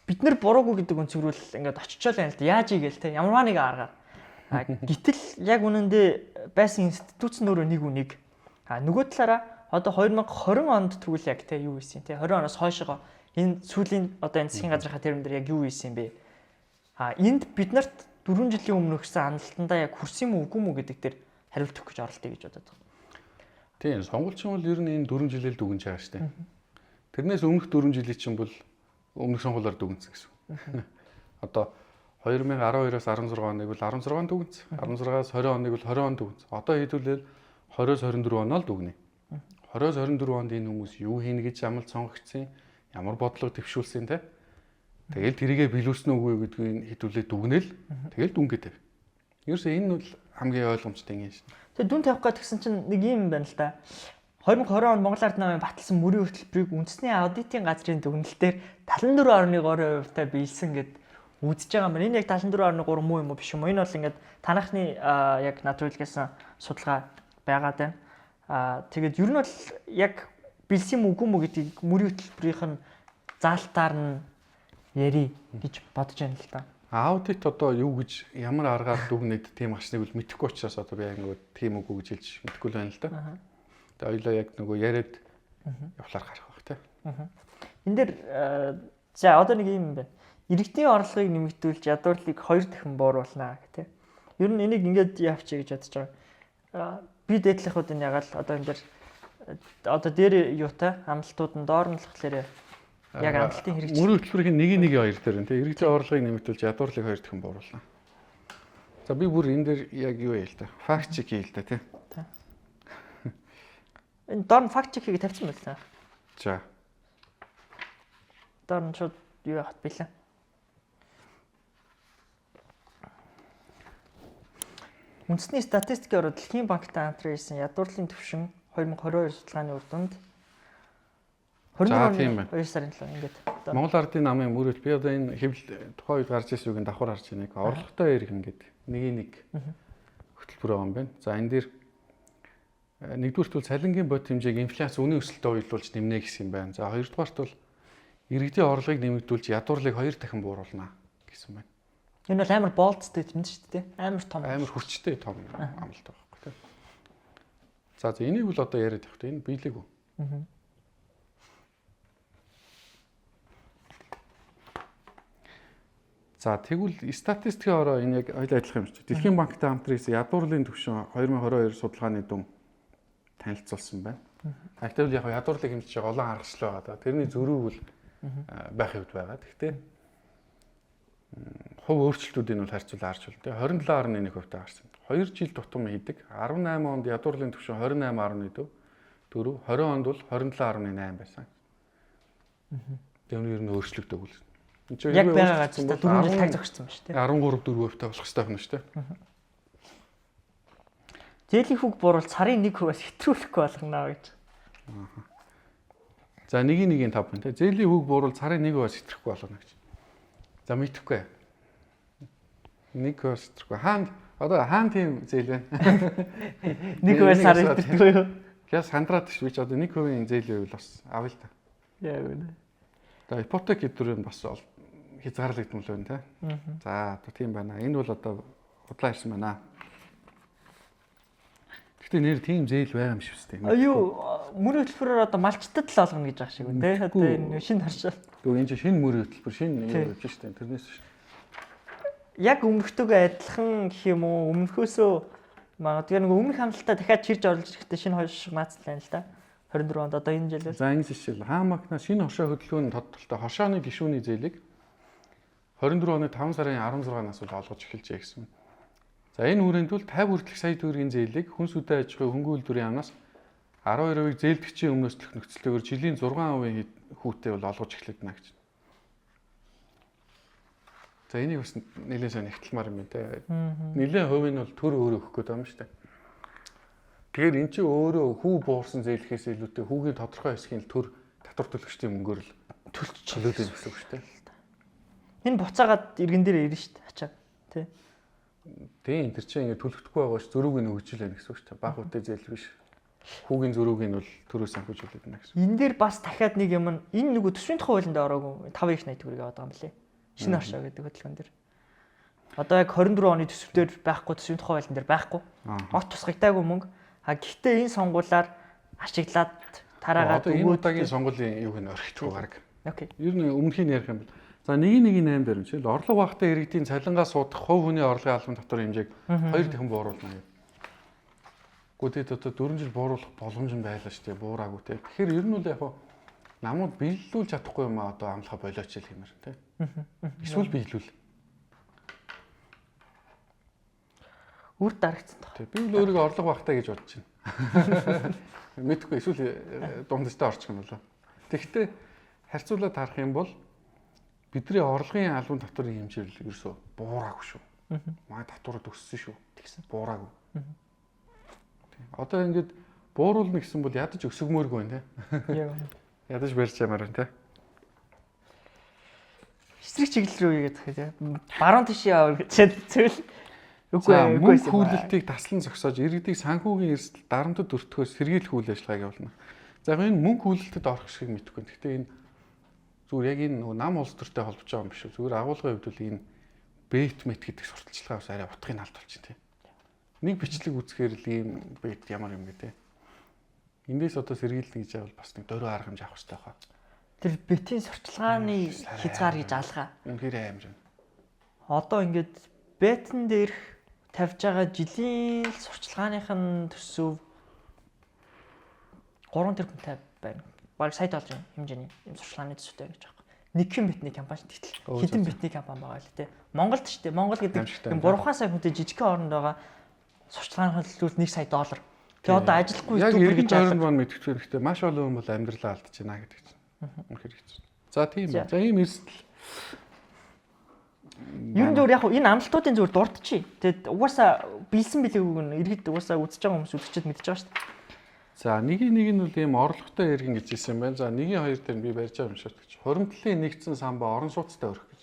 бид нар буруугүй гэдэг өнцгөрүүл ингээд очичоо л байна л да. Яаж игээл тий. Ямарваа нэг аргаар. Гэтэл яг үнэндээ байсан институц нөрөө нэг үнийг. Нөгөө талаараа одоо 2020 онд тэгвэл яг тий юу ийсэн тий 20 оноос хойшоо энэ сүүлийн одоо энэ засгийн газрынхаа терминээр яг юу ийсэн бэ? Энд бид нарт 4 жилийн өмнө өгсөн хандлтандаа яг хүрсэн юм уу үгүй мүү гэдэг дээр хариулт өгөх гэж оролдъё гэж бодод байгаа. Тийм, сонгуульчин бол ер нь энэ 4 жилээр дүгнж байгаа шүү дээ. Тэрнээс өмнөх 4 жилийн чинь бол өмнөх сонгуулиар дүгнсэн гэсэн. Одоо 2012-аас 16 оныг бол 16 дүгнсэн. 16-аас 20 оныг бол 20 он дүгнсэн. Одоо хэдүүлэл 20-оос 24 оноо л дүгнэ. 20-оос 24 онд энэ хүмүүс юу хийнэ гэж амлалт сонгогдсон, ямар бодлого төвшүүлсэн те. Тэгэл тэрийгэ билүүснэ үгүй гэдгийг хэдүүлээ дүгнэл. Тэгэл дүнгээд байв. Ерөөсөө энэ бол хамгийн ойлгомжтой юм шин. Тэгээ дүн тавих гэсэн чинь нэг юм байна л да. 2020 онд Монгол Ард намын баталсан мөрийн хөтөлбөрийг үндэсний аудитын газрын дүгнэлтээр 74.2%-тай биелсэн гэд үзэж байгаа юм. Энэ яг 74.3 муу юм уу биш юм уу? Энэ бол ингээд танахны яг натруулгасан судалгаа байгаад байна. Тэгээд ер нь бол яг биелсэн юм үгүй мүү гэдгийг мөрийн хөтөлбөрийнх нь заалтаар нь яри гэж бодож байна л да. Аудит одоо юу гэж ямар аргаар дүгнээд тийм ашныг бол мэдэхгүй учраас одоо би яг нөгөө тийм үгүй гэж хэлж мэдэхгүй л байна л да. Тэгээ ойлоо яг нөгөө яриад явлаар гарах байх тий. Энд дээр за одоо нэг юм байна. Иргэдийн орлогыг нэмэгдүүлж ядуурлыг 2 дахин бууруулнаа гэх тий. Ер нь энийг ингээд явчих гэж бодож байгаа. Би дээдлэхүүд нь ягаал одоо энэ дээр одоо дээр юутай амлалтууд нь доор нь л болохоор яг амлалтын хэрэгжил мөрийн хөтөлбөрийн нэг хоёр дээр нь тий иргэдийн орлогыг нэмэгдүүлж ядуурлыг 2 дахин бууруулнаа. За би бүр энэ дээр яг юу яа л да. Факт чек хийе л да тий. Энэ доор нь факт чек хийгээ тавьсан байлаа. За. Доор нь шууд юу яахад билээ. Үндэсний статистикийн ороо Дэлхийн банктай хамтран хийсэн ядуурлын түвшин 2022 судалгааны үр дүнд 24 оны 2 сарын 7 ингээд Монгол Ардын намын мөрөөл би одоо энэ хэвлэл тухайн үед гарч ирсэн үгийн давхар харж байна. Орлоготой эрх ингээд нэг хөтөлбөр байгаа юм байна. За энэ дээр нэгдүгürt бол цалингийн бод хэмжээг инфляци үнийн өсөлтөд уялдуулж нэмнэ гэсэн юм байна. За хоёрдугаарт бол иргэдийн орлогыг нэмэгдүүлж ядуурлыг 2 дахин бууруулна гэсэн байна. Энэ бол амар болд statement шүү дээ. Амар том. Амар хүчтэй том амлалт байгаа байхгүй тийм. За энийг бол одоо яриад явах тийм энэ биелэг үү. За тэгвэл статистикийн ороо энэ яг хоёул адилхан юм шиг. Дэлхийн банктай хамтран хийсэн ядуурлын түвшин 2022 судалгааны дүн танилцуулсан байна. Гэхдээ яг ядуурлыг хэмжиж олон аргачлал байгаа да. Тэрний зөрүүг бол байх хэвд байгаа. Гэхдээ хувь өөрчлөлтүүдийг бол харьцуулаад харж байна. 27.1% гарсан. 2 жил тутам хийдэг. 18 онд ядуурлын түвшин 28.4, 20 онд бол 27.8 байсан. Тэр нь өөрчлөгдөв үл. Яг байгаа газар 4 жил таг зогссон ба шүү дээ. 13.4%-тай болох хэрэгтэй байна шүү дээ. Зээлийн хүүг бууруул сарын 1%-аас хэтрүүлэхгүй болгоно гэж. За нэг 5 байна те. Зээлийн хүүг бууруул сарын 1%-аас хэтрэхгүй болгоно гэж. За мэдхгүй. 1%-аас хэтрэхгүй. Хаана тийм зээл байна? 1% сарын хэтрэхгүй юу? Яа сандраад шүү чи одоо 1% зээл байвал бас авъя л та. Яг үнэ. За ипотек хэдвэр нь бас хязгаарлагдмал байна те. За одоо тийм байна. Энэ бол одоо худлаа ирсэн байна. Гэхдээ нэр тийм зээл байгаа юм шиг үстэй. Аюу мөр хөтөлбөрөөр одоо малчтад л олгоно гэж байгаа шиг үү те. Одоо энэ шинэ харшаа. Тэгвэл энэ чинь шинэ мөр хөтөлбөр шинэ юм явж штэ. Тэрнээс ш. Яг өмнөхтэйгээ адилхан гэх юм уу? Өмнөхөөсөө магадгүй нэг өмнөх хамлалтаа дахиад чирж оруулж ирэхдээ шинэ хоёр шиг маацлаа л да. 24 онд одоо энэ жилээс. За энэ жишээл хаамагна шинэ хошоо хөдөлгөөний тодтолтой хошооны гишүүний зээлийг 24 оны 5 сарын 16-наас бол олгож эхэлжээ гэсэн. За энэ хүрээнд бол 50 хүртэлх сая төгрөгийн зээлийг хүнс үдэ аж ахуй хөнгөн үйлдвэрийн яамнаас 12% зээлдэгчийн өмнөслөх нөхцөлөөр жилийн 6% хүүтэй бол олгож эхлэдэнэ гэж. За энийг бас нэлээд сайн ихтэлмаар юм байна те. Нэлээд хувийн бол төр өөрөө өгөх гээд байгаа юм шүү дээ. Тэгэхээр эн чинь өөрөө хүү буурсан зээлхээс илүүтэй хүүгийн тодорхой хэсгийн төр татвар төлөгчдийн мөнгөөр л төлөвлөдөг гэсэн үг шүү дээ. Энэ буцаагаад иргэн дээр ирнэ шүү дээ. Ачаа. Тэ. Тийм тэр чинь ингэ төлөгдөхгүй байгаа ш зөрүүг нь хөгжүүлэх гэсэн үг шүү дээ. Бага үтэй зээл биш. Хүүгийн зөрүүг нь бол төрөөс санхүүжүүлээд байна гэсэн. Энэ дээр бас дахиад нэг юм энэ нөгөө төсвийн тухай хуулинд ороогүй 5 их 80 төгрөг аваад байгаа юм лээ. Шинэ хашаа гэдэг хөтөлбөрн дээр. Одоо яг 24 оны төсвдөр байхгүй төсвийн тухай хуулинд дээр байхгүй. От тусгагдаагүй мөнгө. А гэхдээ энэ сонгуулаар ашиглаад тараагаад одоо энэ удаагийн сонгуулийн юуг нь орхихгүй гараг. Окей. Ер нь өмнөхийг ярих юм бол за 1.8 дээр жишээл орлого багтаа иргэдийн цалингаас суудах хувь хүний орлогын албан татварын хэмжээг 2 дахин бууруулна гэдэг. Гэхдээ одоо 4 жил бууруулах боломж нь байлаа шүү дээ. Буураагүй те. Тэгэхээр ер нь бол яг намууд биелүүлж чадахгүй юм аа одоо амлахаа болооч л хэмээр те. Эсвэл биелүүл. Үр дарагдсан тоо. Би л өөрийгөө орлого багтаа гэж бодож байна. Мэдхгүй эсвэл дундастай орчих юм болоо. Тэгэхдээ харьцуулаад харах юм бол бидний орлогын албан татварын хэмжээл ерөөсөө буураагүй шүү. Манай татварууд өссөн шүү. Тэгсэн буураагүй. Одоо ингээд бууруулна гэсэн бол ядаж өсөгмөөргүй байна те. Ядаж барьж ямаар байна те. Эсрэг чиглэл рүү игээд захиа те. Баруун тийш яваа гэж зүйл. Үгүй мөнгө хүлээлтийг таслан зогсоож иргэдийг санхүүгийн эрсдэл дарамтд өртгөхөөс сэргийлэх үйл ажиллагааг явуулна. За яг энэ мөнгө хүлээлтэд орох шиг мэдэхгүй. Гэхдээ энэ зүгээр яг энэ нам улс төртэй холбож байгаа юм биш үү? Зүгээр агуулгын хувьд бол энэ бэтмет гэдэг сурталчилгаа бас арай утгыг алд болчих тийм. Нэг бичлэг үзэхээр л ийм бэт ямар юм гэдэг. Эндээс одоо сэргийлнэ гэж явал бас нэг дөрөв арга хэмжээ авах хэрэгтэй байна. Тэр бэтийн сурталчилгааны хязгаар гэж алгаа. Үнэхээр амар юм. Одоо ингээд бэтэн дээрх тавьж байгаа жилийн сурчлагааных нь төсөв 3 тэрбум байна. Бараг сая долларын хэмжээний юм сурчлагын төсөвтэй гэж байгаа. Нэг хэн битний компани тэгтэл хэдэн битний компани байгаа л тий. Монголд ч тий. Монгол гэдэг юм 3 сая хүнтэй жижигхэн орнд байгаа сурчлагын төлөвлөлт 1 сая доллар. Тэгээ одоо ажиллахгүй YouTube гэж ойрон маань мэдчихвэр гэхдээ маш олон хүн бол амьдралаа алдаж байна гэдэг чинь. Үнэхээр хэцүү. За тийм үү. За ийм эрсдэл Ер нь зөвөр яг энэ амлалтуудын зөвөр дурдчих. Тэгэд угаасаа билсэн билэгүүг нь иргэд угаасаа үзэж байгаа хүмүүс үзчихэд мэдчихэж байгаа шүү дээ. За нэг нь бол ийм орлоготой иргэн гэж хэлсэн байна. За нэг хоёр дээр би барьж байгаа юм шиг гэж. Хуримтлалын нэгдсэн самбаа орон сууцтай өрөх гэж.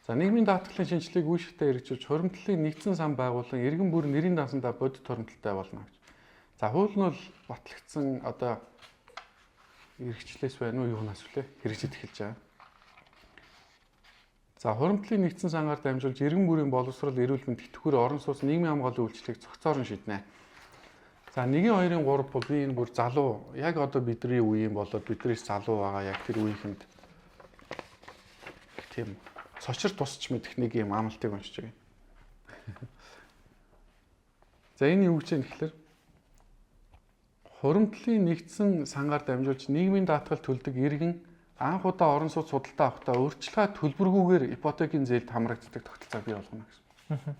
За нийгмийн даатгалын шинжилгээг үүсгэхдээ хэрэгжүүлж хуримтлалын нэгдсэн сан байгуулан иргэн бүр нэрийн дансандаа бодит хуримталтай болно гэж. За хууль нь бол батлагдсан одоо эрхчлээс байна уу юунаас вүлээ хэрэгжиж эхэлж байгаа. За хуримтлалын нэгдсэн сангаар дамжуулж иргэн бүрийн боловсрол, эрүүл мэнд, тэтгэвэр, орон сууц, нийгмийн хамгааллын үйлчлэгийг цогцоор нь шийднэ. За 1-2-3 бол би энэ бүр залуу яг одоо бидний үеийн болоод биднээс залуу байгаа яг тэр үеийнхэнд тийм сочир тусч мэдэх нэг юм амлалтыг уншиж байгаа. За энэ юу гэж юм гэхээр хуримтлалын нэгдсэн сангаар дамжуулж нийгмийн даатгал төлдөг иргэн анх удаа орон сууц судалтаа авахдаа өөрчлөлт төлбөргүйгээр ипотекийн зээлд хамрагддаг тогтолцоог бий болгоно гэсэн.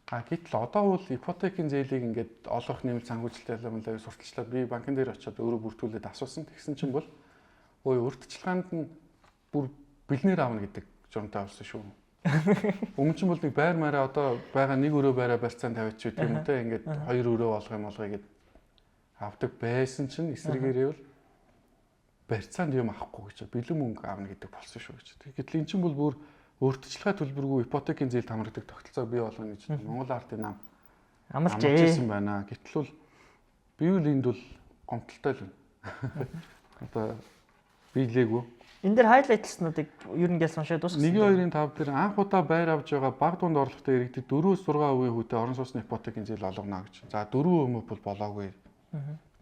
Гэтэл одоо бол ипотекийн зээлийг ингээд олох нэмэлт санхүүжилттэй ялгамлаа сурталчлаад би банкн дээр очиод өөрөө бүртгүүлээд асуусан. Тэгсэн чинь бол урьдчилгаанд нь бүр бэлнээр аавна гэдэг журамтай болсон шүү. Өмнө чинь бол нэг байр маараа одоо байгаа нэг өрөө байраа барьцаан тавиач гэдэг юм те ингээд хоёр өрөө болгох юм болгоё гэд авдаг байсан чинь эсрэгээрээ бол барьцаанд юм авахгүй гэж бэлэн мөнгө аавна гэдэг болсон шүү гэж. Гэтэл эн чинь бол бүр өөртчлөгөө төлбөргүй ипотекийн зээлд хамрагддаг тогтолцоог бий болгоно гэж Монгол ардын нам амлажсэн байна. Гэтэл бол би үл энд бол гомдолтой л байна. Одоо биелээгүй. Энэ дээр хайлайтлснуудыг ер нь гэлс уншаад дуусгасан. 1-2-5 дээр анх удаа байр авж байгаа баг дунд орлоготой иргэдэд 4-6% хүүтэй орон сууцны ипотекийн зээл олгоно гэж. За 4% бол болоогүй.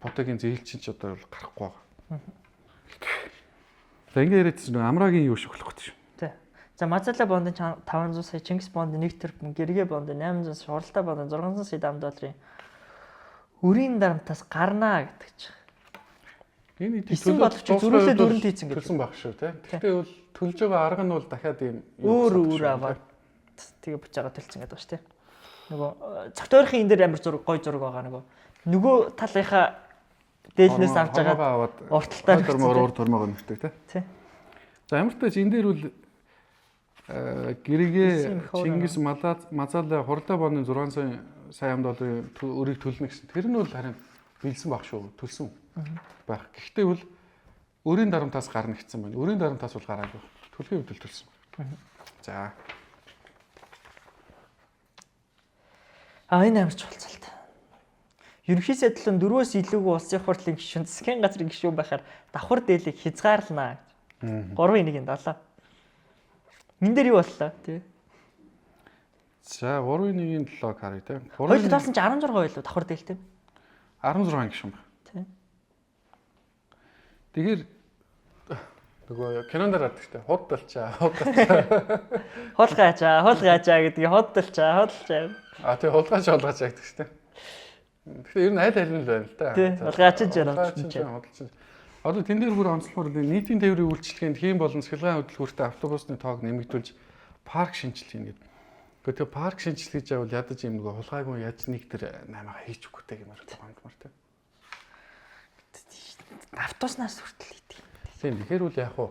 Ипотекийн зээл чинь ч одоо гарахгүй байгаа. За ингэ яриадсан амраагийн юу шиг болох гэж. За Мазала бондын 500 сая, Чингис бондын 1 тэрбум, Гэргээ бондын 800 сая, Хуралдаа бондын 600 сая $. Өрийн дарамтаас гарнаа гэдэг чинь. Энэ исэн боловч зөрүүлээд өрөнд хийцэн гэдэг. Төлсөн баг шүү те. Гэхдээ бол төлж байгаа арга нь бол дахиад ийм өөр аваад тэгээ буч байгаа төлцөн гэдэг ба ш те. Нөгөө цагт ойрхон энэ дээр амар зураг гой зураг байгаа нөгөө талынхаа дээлнээс авч байгаа урталтаар турмаа нэрдэг те. За ямар ч тач энэ дээр бол Гэргээ, Чингис, Мазала, Хуралдаа бондын 600 сая $, өрийг төлнө гэсэн. Тэр нь бол харин билсэн баг шүү. Төлсөн байх. Гэхдээ бол өрийн дарамтаас гарна гэсэн байна. Өрийн дарамтаас бол гараагүй. Төлхийн хувьд төлсөн. За. Энэ амар чухалцалт. Ерөнхий сайдлын 4-өөс илүүгүй улсын хурлын гишүүн, засгийн газрын гишүүн байхаар давхар дээлийг хязгаарлана гэж. 3-1-ийн 7. Энд дээр юу боллоо тий? За 3-1-ийн 7 харъя тий. Хоёул талсан чи 16 байлуу давхар дээлтэй. 16 гишүүн байна. Тий. Тэгэхээр нөгөө кинонд гардаг тий. Худалчаа. Хулгаачаа гэдгийг худалчаа. Тий хулгаачаа гэдэг тий. Тэгэхээр ер нь аль нь л байна л да. Тий. Хулгаачаа. Одоо тэн дээр бүр онцлохоор нийтийн тээврийн үйлчлэгэнд хийм болон сахилгаан хөдөлгөөртэй автобусны тоог нэмэгдүүлж парк шинжилгээ хийнэ гэдэг. Гэхдээ парк шинжилгээ хийж байвал ядаж юм нөгөө хулгайгүй яаж нэг тэр 8-аа хийж өгөхтэй гэмээр гомдмар тий. Автобуснаас хүртэл хийдэг. Тийм тэгэхээр бол яг уу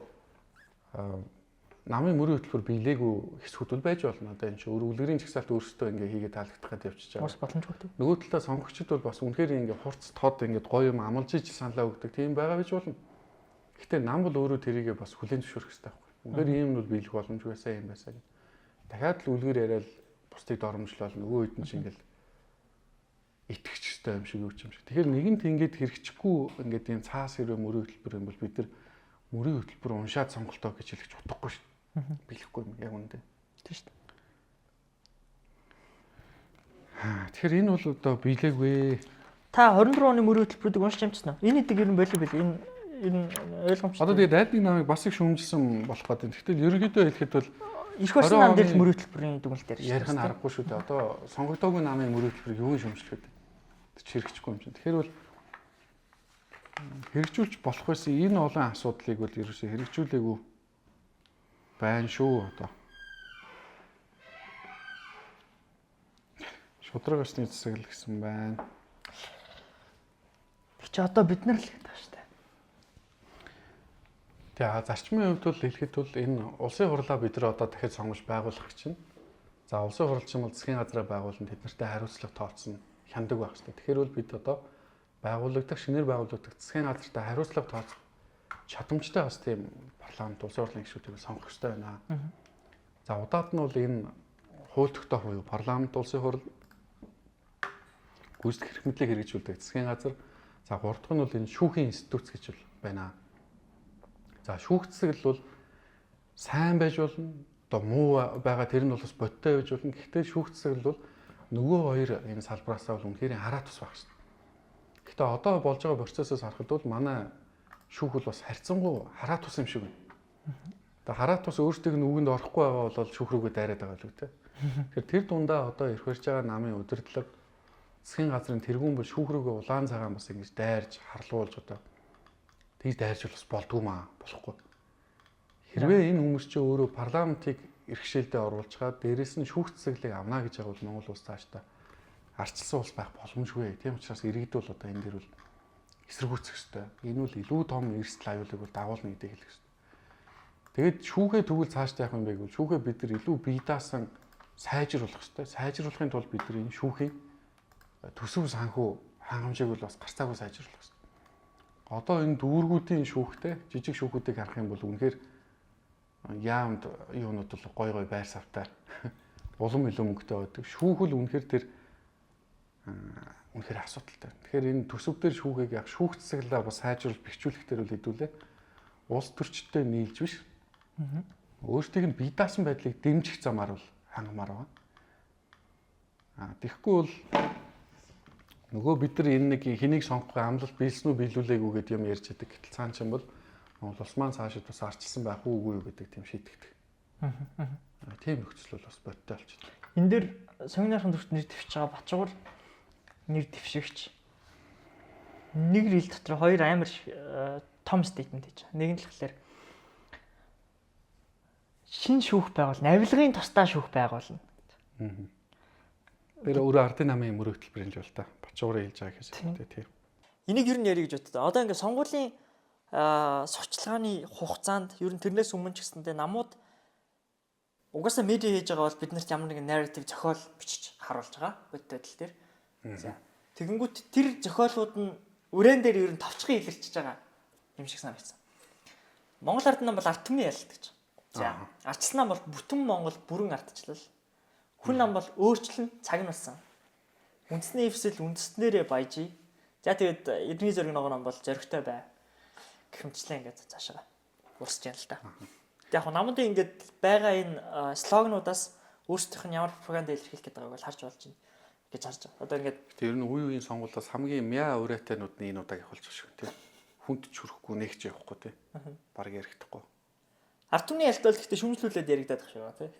намын мөрийн хөтөлбөр биелээгүй хэсгүүд бол байж болно. Одоо энэ чинь үлгэрийн жагсаалт өөрсдөө ингээ хийгээд таалагдах гэдэг явчихж байгаа. Бас боломжгүй тийм. Нөгөө талаа сонгогчд бол бас үнэхээр ингээ хурц тод ингээ гоё юм амлаж иж саналаа өгдөг тийм байгаа байж болно. Гэхдээ нам бол өөрөө тэрийгээ бас хүлээн зөвшөөрөх хэрэгтэй байхгүй. Үнэхээр ийм нь бол биелэх боломжгүй байсан юм байсаа. Дахиад л үлгэр яриад бусдыг доромжлол нөгөө хэд нь чинь ингээл итгэж өстэй юм шиг юу ч юм шиг. Тэгэхээр нэгэнт ингээд хэрэгчихгүй ингээд ийм цаас хэрэг мөрийн хөтөлбөр юм бол бид нар мөрийн хөтөлбөр уншаад сонголтоо гэж хэлж утгагүй шүү. Биелэхгүй юм яг үнэндээ. Тийм шүү дээ. Тэгэхээр энэ бол одоо биелээгүй. Та 24 оны мөрийн хөтөлбөрүүдийг уншиж амжсан уу? Энэ хэдэг ер нь болов бил. Энэ ойлгомжтой. Одоо тэгээд айдны намыг бас их шүүмжилсэн болох гэдэг. Тэгтэл ерөнхийдөө хэлэхэд бол их болсон нам дээр мөрийн хөтөлбөрийн дүгнэлт дээр ярих нь аргагүй шүү дээ. Одоо сонгогдоогүй намын мөрийн хөтөлбөрийг юу шүүмжлэх вэ? Тэг хэрэгжихгүй юм чинь. Тэгэхээр бол хэрэгжүүлж болох байсан энэ олон асуудлыг бол ерөөсөө хэрэгжүүлээгүй байна шүү одоо. Шудраг осны засаг л гэсэн байна. Тэг чи одоо бид нар л гэдэг ба штэ. Тэгээ зарчмын хувьд бол хэлэхэд бол энэ улсын хурлаа бид нар одоо дахиад сонгож байгуулах гэж чинь. За улсын хурл ч юм уу засгийн газраа байгуулна тэднэртэй хариуцлага тооцсон хяндаг байх хэрэгтэй. Тэгэхээр бол бид одоо байгуулагдах шинээр байгуулагдах засгийн газартай хариуцлага тооцох чадамжтай бас тийм парламент улсын хурлын гишүүдийг сонгох хэрэгтэй байна. За удаад нь бол энэ хууль тогтоох буюу парламент улсын хурл гүйцэтгэх эрх мэдлийг хэрэгжүүлдэг засгийн газар. За гурав дахь нь бол энэ шүүхийн институт гэж байна. За шүүгцсэл бол сайн байж болно. Одоо муу байгаа тэр нь бол бас бодтой байж болно. Гэхдээ шүүгцсэл бол нөгөө хоёр энэ салбараасаа бол үнэхээр хараа тус байх шин. Гэхдээ одоо болж байгаа процессоос харахад бол манай шүүх бол бас харьцангуй хараа тус юм шиг байна. Одоо хараа тус өөртөө нь үгэнд орохгүй байгаа бол шүүх рүүгээ дайраад байгаа л үү те. Тэгэхээр тэр дундаа одоо ирэх барьж байгаа намын удирдлага засгийн газрын тэргүүн бол шүүх рүүгээ улаан цагаан бас ингэж дайрж харлуулж одоо тэгж дайрч бас болдгоо маа болохгүй. Хэрвээ энэ хүмүүс чи өөрөө парламентыг эрхшээлдээ оруулж чаад дээрэс нь шүүх цэцэглийг авна гэж байгаа бол Монгол улс цаашдаа арчилсан улс байх боломжгүй. Тийм учраас иргэдүүл одоо энэ дэр бол эсэргүүцэх ёстой. Энэ бол илүү том эрсдэл аюулыг бол дагуулна гэдгийг хэлэх ёстой. Тэгэд шүүхээ тэгвэл цаашдаа явах юм бэ гэвэл шүүхээ бид нар илүү бие даасан сайжруулах ёстой. Сайжруулахын тулд бид нар энэ шүүхийн төсөв санхүү хангамжийг бол бас гарцаагүй сайжруулах ёстой. Одоо энэ дүүргүүдийн шүүхтэй жижиг шүүхүүдийг харах юм бол үнэхээр яамд юунууд бол гой гой байр савтаар улам илүү мөнгөтэй байдаг. Шүүх л үнэхээр тэр үнэхээр асуудалтай. Тэгэхээр энэ төсөв дээр шүүхийг яг шүүх цэцэглээ бас сайжруулж бэхжүүлэх дээр үл хэдүүлээ. Улс төрчтэй нийлж биш. Өөртөө нь бие даасан байдлыг дэмжих замаар бол хангамаар байна. Тэгэхгүй бол нөгөө бид нар энэ нэг хэнийг сонгох амлалт биелсэн үү биелүүлээгүй гэдэг юм ярьж байдаг. Гэтэл цаан чинь бол Монгол улс маань цаашид бас арчилсан байх уугүй юу гэдэг тийм шийдэгдэг. Тийм нөхцөл бол бас бодтой болчихсон. Энэ дээр сонгоныхын төвчд нэр дэвшиж байгаа Бачуур нэр дэвшигч нэг рил дотор хоёр амар том стейтмент хийж байгаа. Нэг нь л гэхээр шин шүүх байгуулна, авилгын тусдаа шүүх байгуулна. Тэр өөрөө ардын намын мөрөг төлбөр хэлж бол та. Бачуурын хэлж байгаа гэхээс тийм. Энийг ер нь ярих гэж боддог. Одоо ингээд сонгуулийн сурчлагын хугацаанд ер нь тэрнээс өмнө ч гэсэндээ намууд угаасаа медиа хийж байгаа бол биднэрт ямар нэгэн нарратив зохиол бичиж харуулж байгаа бодтой байдал дээр. За. Тэгэнгүүт тэр зохиолууд нь үрээн дээр ер нь товчхон илэрчиж байгаа юм шиг санагдсан. Монгол ард нам бол ард түмний ялалт гэж. За. Арчлал нам бол бүтэн Монгол бүрэн ардчлал. Хүн нам бол өөрчлөн цаг нь болсон. Үндэсний эвсэл үндэснээрээ баяжий. За тэгээд эдний зөриг ногоо нам бол зөрөгтэй бай. Гэмчлээ ингээд цаашаа урсж яана л да. Тэг яг намуудын ингээд байгаа энэ слогануудаас өөрсдийнх нь ямар пропаганда илэрхийлэх гэдэг байгааг харж болж байна гэж харж байгаа. Одоо ингээд тэр нь үе үеийн сонгуулиас хамгийн мяа урайтайнууд нь энэ удааг явуулж байгаа шүү тийм. Хүнд чүрэхгүй нэгч явахгүй тийм. Бараг ярихдаггүй. Ард түмний ялт бол гэхдээ шүмжлүүлээд яригадаад байх шиг байна тийм.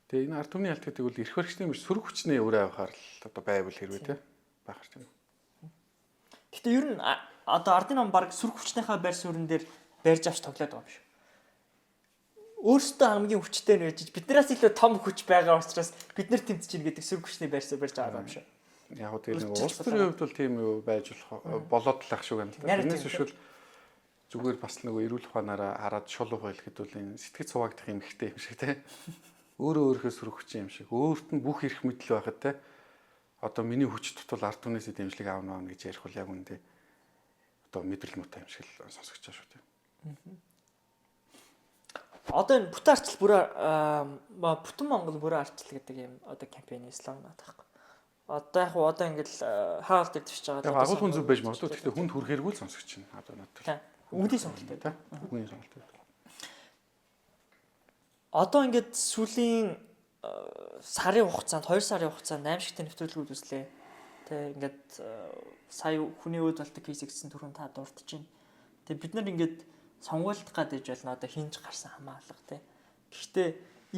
Тэгээ энэ ард түмний ялт гэдэг бол эрх баригчдын биш сөрөг хүчний өрөө авахаар л одоо байвал хэрвээ тийм. Байхар тийм. Гэхдээ ер нь одоо ардын нам баг сөрөг хүчнийхаа байр суурин дээр барьж авч тоглоод байгаа юм шүү. Өөрсдөө хамгийн хүчтэй нь байж биднээс илүү том хүч байгаа учраас бид нар тэмцэж ийн гэдэг сөрөг хүчний байр суурь барьж байгаа юм шүү. Яг гоо тийм нэг улс төрийн хувьд бол тийм юу байж болоод л ах шүү гэнэ. Тэрнээс биш бол зүгээр бас нөгөө эрүүл ухаанаараа хараад шул уу хэлэхэд бол энэ сэтгэц суваагдах юм ихтэй юм шиг тийм. Өөрөө өөрөөс сөрөг хүч юм шиг. Өөрт нь бүх эрх мэдэл байхад тийм. Одоо миний хүч тутал ард түмнээс дэмжлэг аавна гэж ярих бол яг үндэ одоо мэдрэл муутай юм шиг л сонсогч байгаа шүү тийм. Одоо энэ бүтэн арчил бүрээ бүтэн Монгол бүрээ арчил гэдэг юм одоо кампани слоган таахгүй. Одоо яг одоо ингээл хаалт дээр твич байгаа. Яг агуул хүн зүг байж магадгүй. Гэхдээ хүнд хүрэхэргүй л сонсогч чинь одоо надад. Үгдийн сонголттой тийм. Үгдийн сонголттой. Одоо ингээд сүүлийн сарын хугацаанд 2 сарын хугацаанд аимшигтэй нэвтрүүлгүүд үзлээ. Тэ ингээд сая хүний өөд болдог кейс гэсэн түрүүн та дурдж байна. Тэг бид нар ингээд сонгуульд гадаж байна одоо хинж гарсан хамаалга тэ. Гэхдээ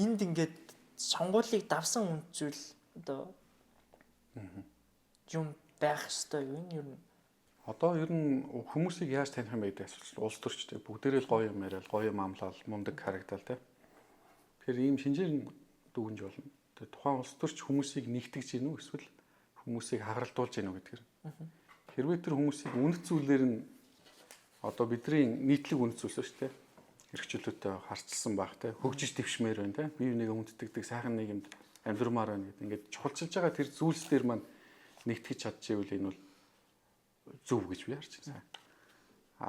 энд ингээд сонгуулийг давсан үнд зүйл одоо юм байх ёстой юу энэ ер нь. Одоо ер нь хүмүүсийг яаж таних юм бэ гэдэг асуулт улс төрчтэй бүгдээрээ л гоё юм яриад гоё юм амлал мундаг харагдал тэ. Тэгэхээр ийм шинжээр дүгнж болно. Тэгээ тухайн улс төрч хүмүүсийг нэгтгэж гинүү эсвэл хүмүүсийг хагаралтуулж гинүү гэдгээр. Хэрвээ тэр хүмүүсийг үнэт зүйлээр нь одоо бидний нийтлэг үнэт зүйлс шүү дээ. эрхчлөлтөд харцсан баг те хөгжиж дэвшмээр байна те бие биенээ хүндэтгдэг сайхан нийгэмд амьдрмаар байна гэдэг. Ингээд чухалчилж байгаа тэр зүйлс дээр маань нэгтгэж чадчихвэл энэ бол зөв гэж би харж байна.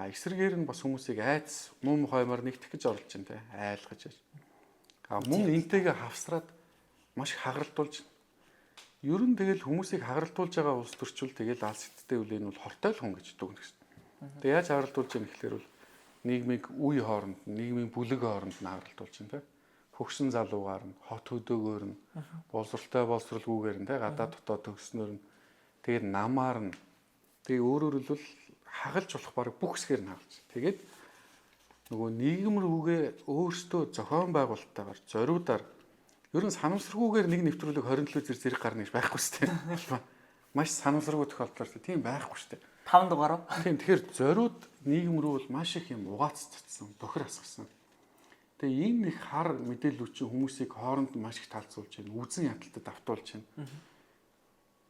Эсрэгээр нь бас хүмүүсийг айц муу хоймоор нэгтгэх гэж оролж байна те айлгаж. Мөн энтэйгээ хавсраад маш их хагаралтуулж байна. Ер нь тэгэл хүмүүсийг хагаралтуулж байгаа улс төрчүүл тэгэл алс хиттэй үл энэ бол хортой л хүн гэж дүгнэх гэсэн. Тэгээ яаж хагаралтуулж байгаа гэхээр бол нийгмийг үе хооронд, нийгмийн бүлэг хооронд нь хагаралтуулж байна те. Хөгсөн залуугаар нь, хот хөдөөгөөр нь, боловсралгүйгээр нь те гадаад дотоод төгснөөр нь тэгээд намаар нь тэгээ өөрөөр хэлбэл хагалж болох баг бүх хэсгээр нь хагалж. Тэгээд нөгөө нийгэм рүүгээ өөртөө зохион байгуулалттайгаар зориудаар ер нь санамсаргүйгээр нэг нэвтрүүлэг 27 зэрэг гарна гэж байхгүй шүү дээ. Маш санамсаргүй тохиолдолтой тийм байхгүй шүү дээ. 5 дугаар уу? Тийм тэгэхээр зориуд нийгэм рүү бол маш их юм угаац цацсан, бохир асгасан. Тэгээ ийм нэг хар мэдээллүүч хүмүүсийг хооронд маш их талцуулж байна. Үзэн ядалтад автуулж байна.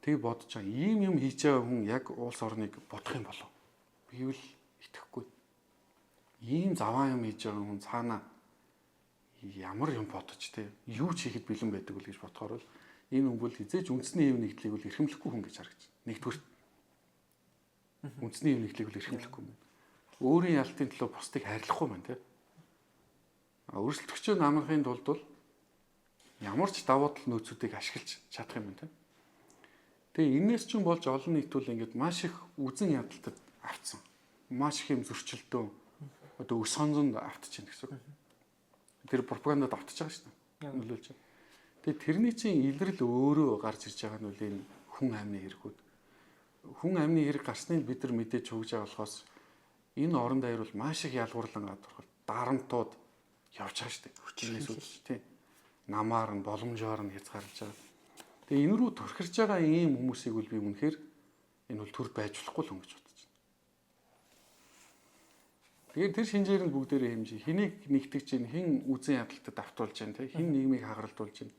Тэг бодож байгаа ийм юм хийж байгаа хүн яг улс орныг бодох юм болов. Бивэл итгэхгүй. Ийм заваа юм хийж байгаа хүн цаана ямар юм бодож те юу ч хийхэд бэлэн байдаг үл гэж бодохоор бол энэ хүн бол хизээж үндэсний хэв нэгдлийг бол эрхэмлэхгүй хүн гэж харагдаж байна. Нэгдүгээр үндэсний хэв нэгдлийг бол эрхэмлэхгүй юм. Өөрийн ялтын төлөө бусдыг хайрлахгүй маань те. Өрсөлдөгчөө намрахын тулд бол ямар ч давуу тал нөөцүүдийг ашиглаж чадах юм байна те. Тэгээ энэс ч юм болж олон нийт бол ингээд маш их үзэн ядалтад автсан. Маш их юм зөрчилдөө одоо өс сонзонд автчихна гэсэн. Тэр пропагандад автаж байгаа шүү дээ. Нөлөөлж байгаа. Тэгээ тэрний чинь илрэл өөрөө гарч ирж байгаа нь үл энэ хүн амны хэрэгүүд. Хүн амны хэрэг гарсныг бид нар мэдээж хөгж байгаа болохоос энэ орон даяар бол маш их ялгуурлан гадуурхал дарамтууд явж байгаа шүү дээ. Хүчнээс үүсч тийм. Намаар нь боломжоор нь хязгаарлаж байгаа. Тэгээ энэ рүү төрхирж байгаа ийм хүмүүсийг бол би үнэхээр энэ бол төр байж болохгүй л юм гэж бодож байна. Тэгээд тэр шинжээр нь бүгдээрээ хэмжиж хэнийг нэгтгэж чинь хэн үзэн ядалтад автуулж чинь те хэн нийгмийг хагаралтуулж чинь.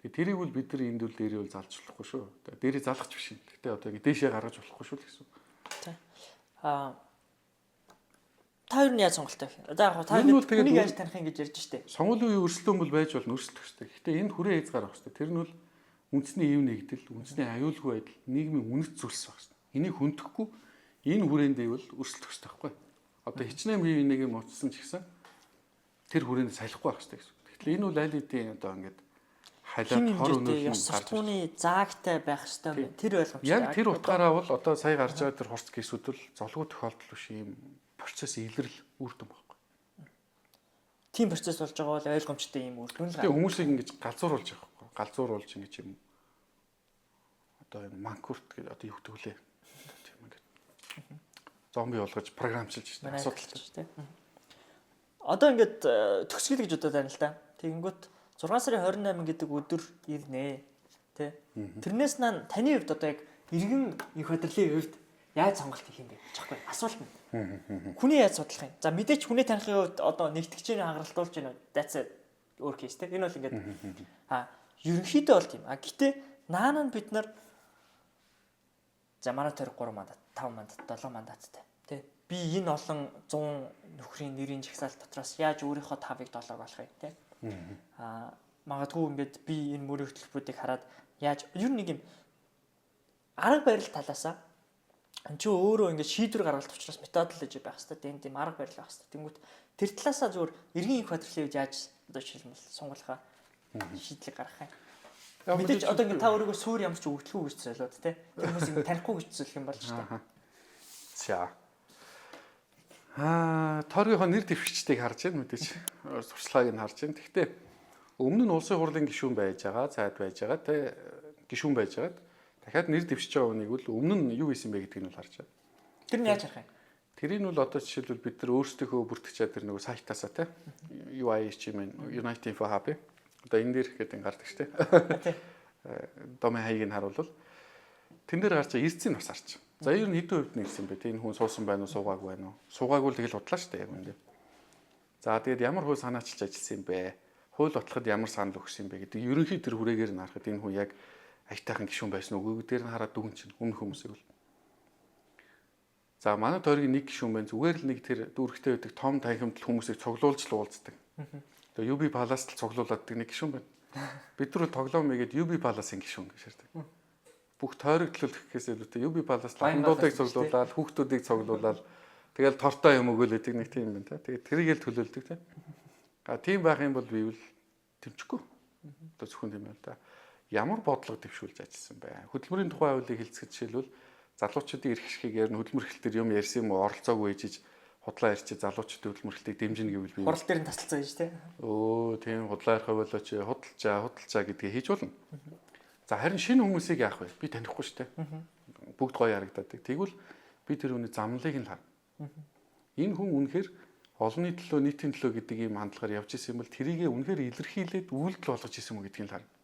Тэгээд тэрийг бол бид нар энд үл дээрээ бол залж болохгүй шүү. Дээрээ залгах биш юм. Гэтэ одоо ингэ дээшээ гаргаж болохгүй шүү л гэсэн. Та юу яаж сонголттой вэ? Одоо яг та энийг яаж таних юм гэж ярьж штэ. Сонгуулийн үеийн өрсөлдөөн бол байж болно өрсөлдөх штэ. Гэтэ энд хүрээ хязгаар авах штэ. Тэр нь бол үндэсний хэв нэгдэл, үндэсний аюулгүй байдал, нийгмийн үнэт зүйлс баг штэ. Энийг хүндэхгүй энэ хүрээндээ бол өрсөлдөх штэ байхгүй. Одоо хичнээн бие биенийг юм уцсан ч гэсэн тэр хүрээнд салахгүй байх штэ гэсэн. Тэгэхээр энэ бол аль хэдийн одоо ингээд халиад хор өнөөлөн гарч суртахууны заагтай байх штэ. Тэр ойлгомжтой. Яг тэр утгаараа бол одоо сая гарч байгаа тэр хурц кейсүүд бол золгүй тохиолдол биш юм процесс илрэл үрдэн байхгүй. Тийм процесс болж байгаа бол ойлгомжтой юм үрдэн л. Тэгээ хүмүүсийг ингэж галзууруулж байгаа байхгүй. Галзууруулж ингэж юм одоо энэ манкурт гэдэг одоо юу гэдэг вүлээ. Тийм ингээд зомби болгож програмчилж байна. Асуудалч тийм. Одоо ингээд төгсгөл гэж бодоод байна л да. Тэгэнгүүт 6 сарын 28 гэдэг өдөр ирнэ. Тэ. Тэрнээс наа таны хувьд одоо яг иргэн их хөдөлгөөний хувьд яаж сонголт хийх юм бэ? Чахгүй асуулт нь. Хүний яаж судлах юм? За мэдээч хүний танихын хувьд одоо нэгтгэгчээр хагаралтуулж байна. That's өөр кейс тэ. Энэ бол ингээд ерөнхийдөө бол тийм. Гэтэ наана бид нар за манай тэр 3 мандат, 5 мандат, 7 мандаттай. Тэ. Би энэ олон 100 нөхрийн нэрийн жагсаалт дотроос яаж өөрийнхөө 5-ыг 7-г болох юм тэ. Магадгүй ингээд би энэ мөрийн хөтөлбөрүүдийг хараад яаж ер нь нэг юм арга барил талаасаа энэ ч өөрөө ингээд шийдвэр гаргалт учраас методологи байх хэрэгтэй. Тийм арга барил байх хэрэгтэй. Тэнгүүт тэр талаасаа зөвөр эргийн их бодлын үед яаж одоо жишээлбэл сунгуулахаа шийдлийг гаргах юм. Мэдээж одоо ингээд та өөрийгөө суур ямар ч өгдөлгүй гэж солиод те. Тэр хүмүүс ингээд танихгүй гэж зөвлөх юм болж штэ. За. Торгийнхоо нэр дэвшигчдийг харж байна мэдээж. Сурчлагыг нь харж байна. Гэхдээ өмнө нь улсын хурлын гишүүн байж байгаа, цайд байж байгаа те гишүүн байж байгаад дахиад нэр дэвшиж байгаа хүнийг бол өмнө нь юу хийсэн бэ гэдгийг нь бол харж байна. Тэр нь яаж харах юм? Тэрийг нь бол одоо жишээлбэл бид нар өөрсдийнхөө бүртгэж тэр нэг сайтаасаа те UIH юм United Info Hub одоо энэ дээр ихэд гардаг штэ. Домен хаягийг нь харуулвал тэн дээр гарч ирцэн бас харч. За ер нь хэдэн хувьд нэгсэн бэ? Энэ хүн суусан байна уу, суугаагүй байна уу? Суугаагүй л тэгэл удлаа штэ яг үндэ. За тэгээд ямар хууль санаачилж ажилласан юм бэ? Хууль батлахад ямар санал өгсөн юм бэ гэдэг ерөнхий тэр хүрээгээр нь харахад энэ хүн яг аятайхан гишүүн байсан уу? Үгүй дээр нь хараад дүгэн чинь өмнөх хүмүүсийг бол. За манай тойргийн нэг гишүүн байна. Зүгээр л нэг тэр дүүрэгтэй байдаг том танхимдал хүмүүсийг цуглуулж л уулздаг. Тэгээ UB Palace л цуглуулдаг нэг гишүүн байна. Бид нар тоглоом игээд UB Palace-ын гишүүн гэж шаарддаг. Бүх тойрогдлол гэхээс илүүтэй UB Palace ландуудыг цуглуулаад, хүүхдүүдийг цуглуулаад тэгэл тортой юм өгөөлөдөг нэг тийм юм байна. Тэгээ тэрийг л төлөөлдөг тийм. Тийм байх юм бол би бол тэмчихгүй. Одоо зөвхөн тийм байна та. Ямар бодлого дэвшүүлж ажилласан бэ? Хөдөлмөрийн тухай хуулийг хэлцэхэд жишээлбэл залуучуудын эрх ашигыг ярина, хөдөлмөр хэлтэр юм ярьсан юм уу, оролцоогүй ээжиж худлаа ярьчих залуучуудын хөдөлмөр хэлтийг дэмжинэ гэвэл би хурал дээр нь тасалцсан гэж тийм. Тийм худлаа ярих болооч худалчаа гэдгийг хийж болно. За харин шинэ хүмүүсийг яах вэ? Би танихгүй шүү дээ. Бүгд гоё харагдаад. Тэгвэл би тэр хүний замналыг нь харна. Энэ хүн үнэхээр олонний төлөө, нийтийн төлөө гэдэг ийм хандлагаар явж исэн юм бол тэрийгээ үнэхээр илэрхийлээд үйлдэл болгож исэн юм гэдгийг л харна.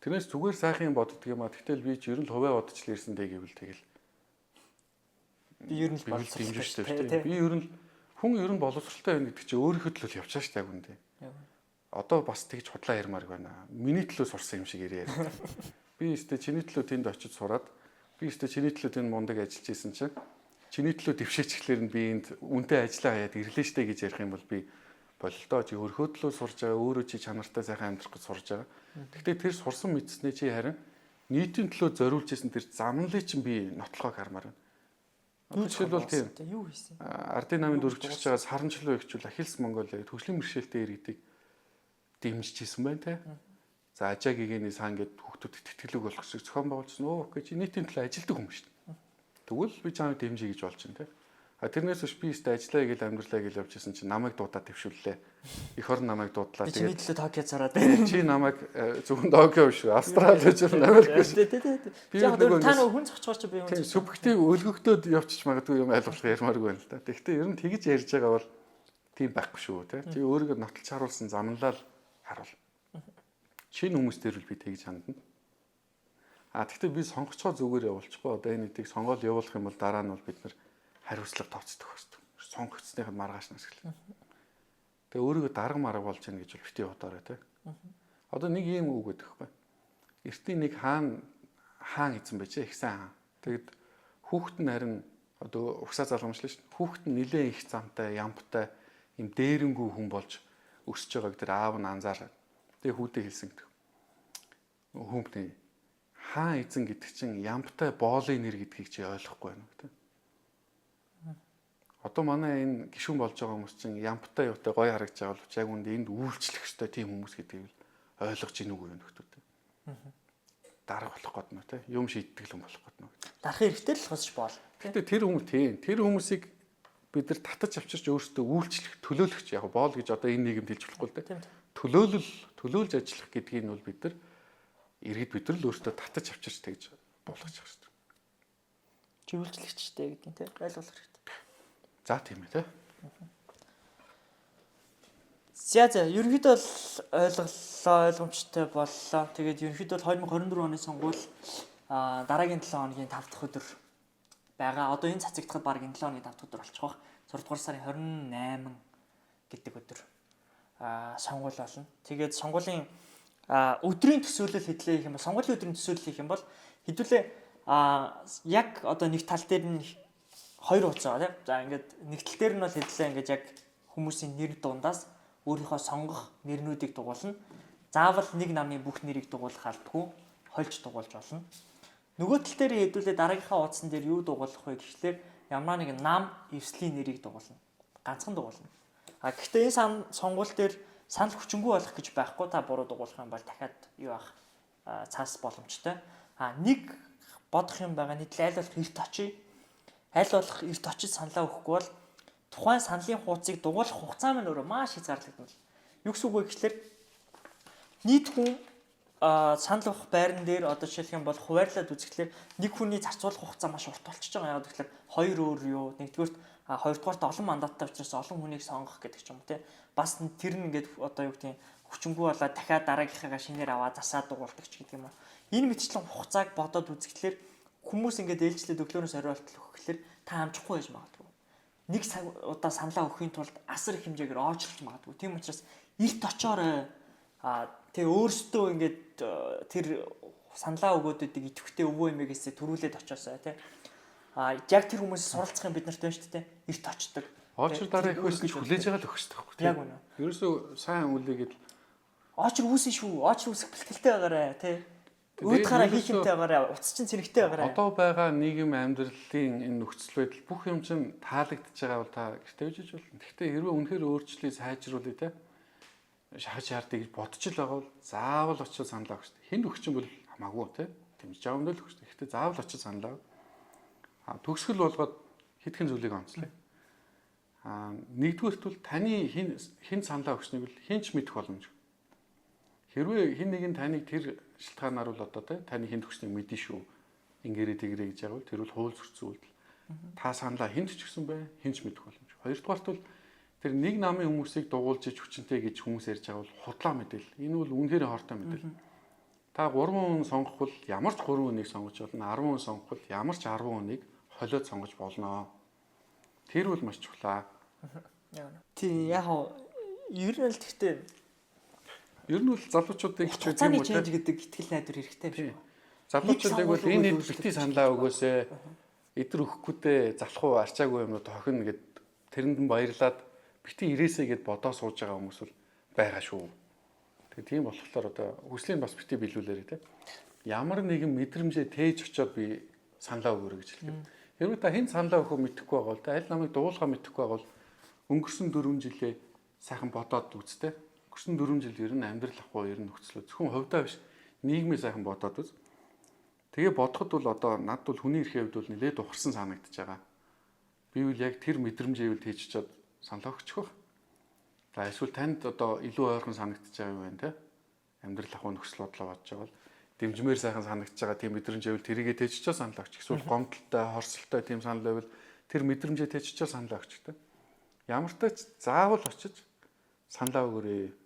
Тэрнээс зүгээр сайхан юм боддог юм а. Тэгтэл би ч ер нь л хувиа бодож л ирсэн дээ гэвэл тэгэл. Би ер нь л дэмжиж шүү дээ. Би ер нь хүн ер нь боловсралтай байна гэдэг чинь өөрийнхөө төлөө явчаа шүү дээ хүндээ. Одоо бас тэгж худлаа ярмаар байна. Миний төлөө сурсан юм шиг яриа. Би өстө чиний төлөө тэнд очиж сураад би өстө чиний төлөө тэнд мундаг ажиллаж исэн чинь чиний төлөө дэвшээчлэхээр нь би энд үнтэй ажиллаа хаяад ирлээ штэ гэж ярих юм бол би бололтоо чи өөрийнхөө төлөө сурж байгаа, өөрөө чи чанартай сайхан амьдрах гэж сурж байгаа. Гэхдээ тэр сурсан мэдснээ чи харин нийтийн төлөө зориулж исэн тэр замналыг чинь би нотлохог хармаар байна. Жишээлбэл тийм. Юу хийсэн? Ардын намын дөрвчж байгаа саранчлуу ихчүүл Ахилс Монголиа төвшлийн бэрхшээлтэй иргэдэг дэмжиж исэн байна те. За ажаагигийн сан гээд хүүхдүүдэд тэтгэлэг болох шиг зохион байгуулсан. Оо гэж нийтийн төлөө ажилдаг хүмүүс шүү дээ. Тэгвэл би чамайг дэмжиж гэж болж байна те. Тэрнээс биш би өөртөө ажиллая гэж амьдралаа гэж явжсэн чинь намайг дуудаад төвшүүллээ. Эх орн намайг дуудлаа. Тэгээд чи Токиод зараад. Чи намайг зөвхөн Токио биш үү? Австрали гэж Америк биш. Би та нэг хүн зогсож байгаа чи би хүн. Субъектив өлгөгдөөд явчих магадгүй юм ойлгох ярмааргүй байна л да. Тэгэхдээ ер нь тэгж ярьж байгаа бол тийм байхгүй шүү те. Чи өөрийгөө нотолж харуулсан замналаа л харуул. Шинэ хүмүүс дээр л би тэгж хандна. Тэгэхдээ би сонгоцгоо зүгээр явуулчихгүй. Одоо энэ нэгийг сонгоод явуулах юм бол дараа нь бол бид нар хариуцлага тооцдог хэвчээ. Сонгогдсныхаа маргааш нас гэлээ. Тэгээ өөрийгөө дарга марга болж яана гэж бити бодоорой те. Одоо нэг юм үг гэдэг хэвгүй. Эртний нэг хаан эзэн байж их сайн хаан. Тэгэд хүүхэд нь харин одоо угсаа залгамжлаа шүү дээ. Хүүхэд нь нэлээд их замтай, ямбтай, юм дээрэнгүй хүн болж өсөж байгааг тэр аав нь анзаараад. Тэгээ хүүдээ хэлсэн гэдэг. Хүмүүний хаан эзэн гэдэг чинь ямбтай боолын нэр гэдгийг чи ойлгохгүй байна гэдэг. Одоо манай энэ гишүүн болж байгаа хүмүүс чинь ямбтай юутай гоё харагдж байгаа боловч яг үнд энд үйлчлэх ёстой тийм хүмүүс гэдгийг ойлгож ийн үгүй юм нөхдөд. Дарга болох гээд нөө те юм шийддэг л юм болох гээд нөө. Дарах хэрэгтэй л хосч боол. Гэтэ тэр хүмүүс тийм тэр хүмүүсийг бид нар татаж авчирч өөрсдөө үйлчлэх төлөөлөгч яг боол гэж одоо энэ нийгэмд хэлж болохгүй л дээ. Төлөөлж ажиллах гэдгийг нь бол бид нар иргэд бид нар л өөрсдөө татаж авчирч тэгж болгож байгаа шүү дээ. Чи үйлчлэгчтэй гэдэг нь те ойлгох хэрэгтэй. За тийм ээ те. За ерөнхийдөө бол ойлголоо, ойлгомжтой боллоо. Тэгээд ерөнхийдөө 2024 оны сонгуул дараагийн 7 хоногийн 5 дахь өдөр байгаа. Одоо энэ цацагдахад баг энэ 7 хоногийн 5 дахь өдөр болчих واخ. 6 дугаар сарын 28 гэдэг өдөр сонгуул болно. Тэгээд сонгуулийн өдрийн төсөөлөл хэдлээ гэх юм бол сонгуулийн өдрийн төсөөлөл гэх юм бол хэдүүлээ яг одоо нэг тал дээр нь хоёр хуудас байгаа тийм. За ингээд нэг тал дээр нь бол хэдлээ ингээд яг хүмүүсийн нэр дундаас өөрийнхөө сонгох нэрнүүдийг дугуулна. Заавал нэг намын бүх нэрийг дугуулах албагүй, хольж дугуулж болно. Нөгөө тал дээр хэдүүлээ дараагийнхаа хуудсан дээр юу дугуулах вэ гэхлээр ямар нэгэн нам, эвслийн нэрийг дугуулна. Ганцхан дугуулна. Гэхдээ энэ сонгуул дээр санал хүчингүй болох гэж байхгүй, та буруу дугуулах юм бол дахиад юу авах цаас боломжтой. Нэг бодох юм байгаа нийтлэл аль болох эрт очие. Аль болох эрт очиж саналаа өгөхгүй бол тухайн саналын хуудсыг дугуулах хугацаа маань өөрөө маш их зарлагдана. Юу гэсэн үг вэ гэхлээр нийт хүн санал өгөх байран дээр одоо жишээлх юм бол хуваарлаад үзэхлээр нэг хүний зарцуулах хугацаа маш урт болчихж байгаа. Яг тэгэхээр хоёр өөр юу, нэгдүгürt хоёрдугаарт олон мандаттай учраас олон хүнийг сонгох гэдэг ч юм уу те. Бас тэр нь ингээд одоо юу гэдэг хүчингүй болоод дахиад дараагийнхаа шинээр аваад засаад дугуулдаг ч гэдэг юм уу. Энэ мэтчлэн хугацааг бодоод үзэхлээр хүмүүс ингээд ээлжлээд өглөөнөөс оройолт өгөхлөөр та амжихгүй байж магадгүй. Нэг удаа саналаа өгөхийн тулд асар их хэмжээгээр оожрлж магадгүй. Тийм учраас эрт очоорой. Тэгээ өөрсдөө ингээд тэр саналаа өгөөдөд идэвхтэй өвөө эмээгээсээ төрүүлээд очоосоо тий. Яг тэр хүмүүсээс суралцах юм бид нарт байна шүү дээ. Эрт очдог. Очир дараа их байсан ч хүлээж байгаа л өгч таахгүй тийм. Яг үнэ. Ерөөсөө сайн үлээгээд Очир үүсэн шүү. Очир үүсэх бэлтгэлтэй байгаарэ тий. Өөдгаараа хийх юмтай байгаарэ. Утас чинь цэрэгтэй байгаарэ. Одоо байгаа нийгэм амьдралын энэ нөхцөл байдал бүх юм чинь таалагдж байгаа бол та гэртээ үжиж болно. Гэхдээ хэрвээ үнэхээр өөрчлөлийг сайжруулъя те шахаж шаардыг гэж бодож л байгаа бол заавал очиж саналаа өгч. Хэн өгч юм бол хамаагүй те. Тэмж авна л өгч. Гэхдээ заавал очиж саналаа. Төгсгөл болгоод хитгэн зүйлийг онцлоо. Нэгдүгээрт бол таны хэн саналаа өгснэг бол хинч мэдэх боломжгүй. Хэрвээ хэн нэгэн таныг тэр шалтгаанаар бол одоо таны хэн төгснэг мэдэн шүү. Ингэрээ тэгрээ гэж яавал тэр бол хууль зөрчил үйлдэл. Та саналаа хинч ч гэсэн бай, хинч мэдэх боломж. Хоёрдугаарт бол тэр нэг намын хүмүүсийг дугуулж ич хүчнтэй гэж хүмүүс ярьж байгаа бол худлаа мэдээлэл. Энэ бол үнэхээр хортой мэдээлэл. Та 3 хүн сонгох бол ямар ч 3 хүнийг сонгож болно. 10 хүн сонгох бол ямар ч 10 хүнийг холиод сонгож болно. Тэр бол маш чухлаа. Тийм яг ер нь л тэгтээ ер нь бол залуучуудыг хичээж юм уу те гэдэг ихтгэл найдвар хэрэгтэй биш үү? Залуучуудыг бол энэ бити саналаа өгөөсэй. Эдэр өгөхгүй залах уу арчаагүй юмнууд хохино гэд тэрэнд нь баярлаад бити ирээсэй гэд бодоо сууж байгаа хүмүүс бол байгаа шүү. Тэгээ тийм болохоор одоо хүслийн бас бити биелүүлээрэй те. Ямар нэгэн мэдрэмжээ тээж очиод би саналаа өгөөрэй гэж хэлдэг. Хэрвээ та хэн саналаа өгөхөө мэдэхгүй байгаа бол аль намайг дуулахаа мэдэхгүй байгаа бол өнгөрсөн 4 жилээ сайхан бодоод үзтээ. Өнгөрсөн 4 жил ер нь амьдрал ахгүй ер нь нөхцлөө зөвхөн хувьдаа биш нийгмээ сайхан бодоод үз. Тэгээ бодоход бол одоо над бол хүний эрхийн хувьд бол нэлээд ухарсан санагдаж байгаа. Би бол яг тэр мэдрэмжээ үл хийж чад саналаа өгчих واخ. За эсвэл танд одоо илүү ойрхон санагдаж байгаа юм байна те. Амьдрал ахгүй нөхцөл бодлоо бодож байгаа бол дэмжмээр сайхан санагдаж байгаа тийм мэдрэмжээ үл тэрийгэ тэжчээ саналаа өгчих. Эсвэл гомдолтой, хорсолтой тийм санал байвал тэр мэдрэмжээ тэжчээ саналаа өгчих те. Ямар ч тач заавал очиж саналаа өгөөрэй.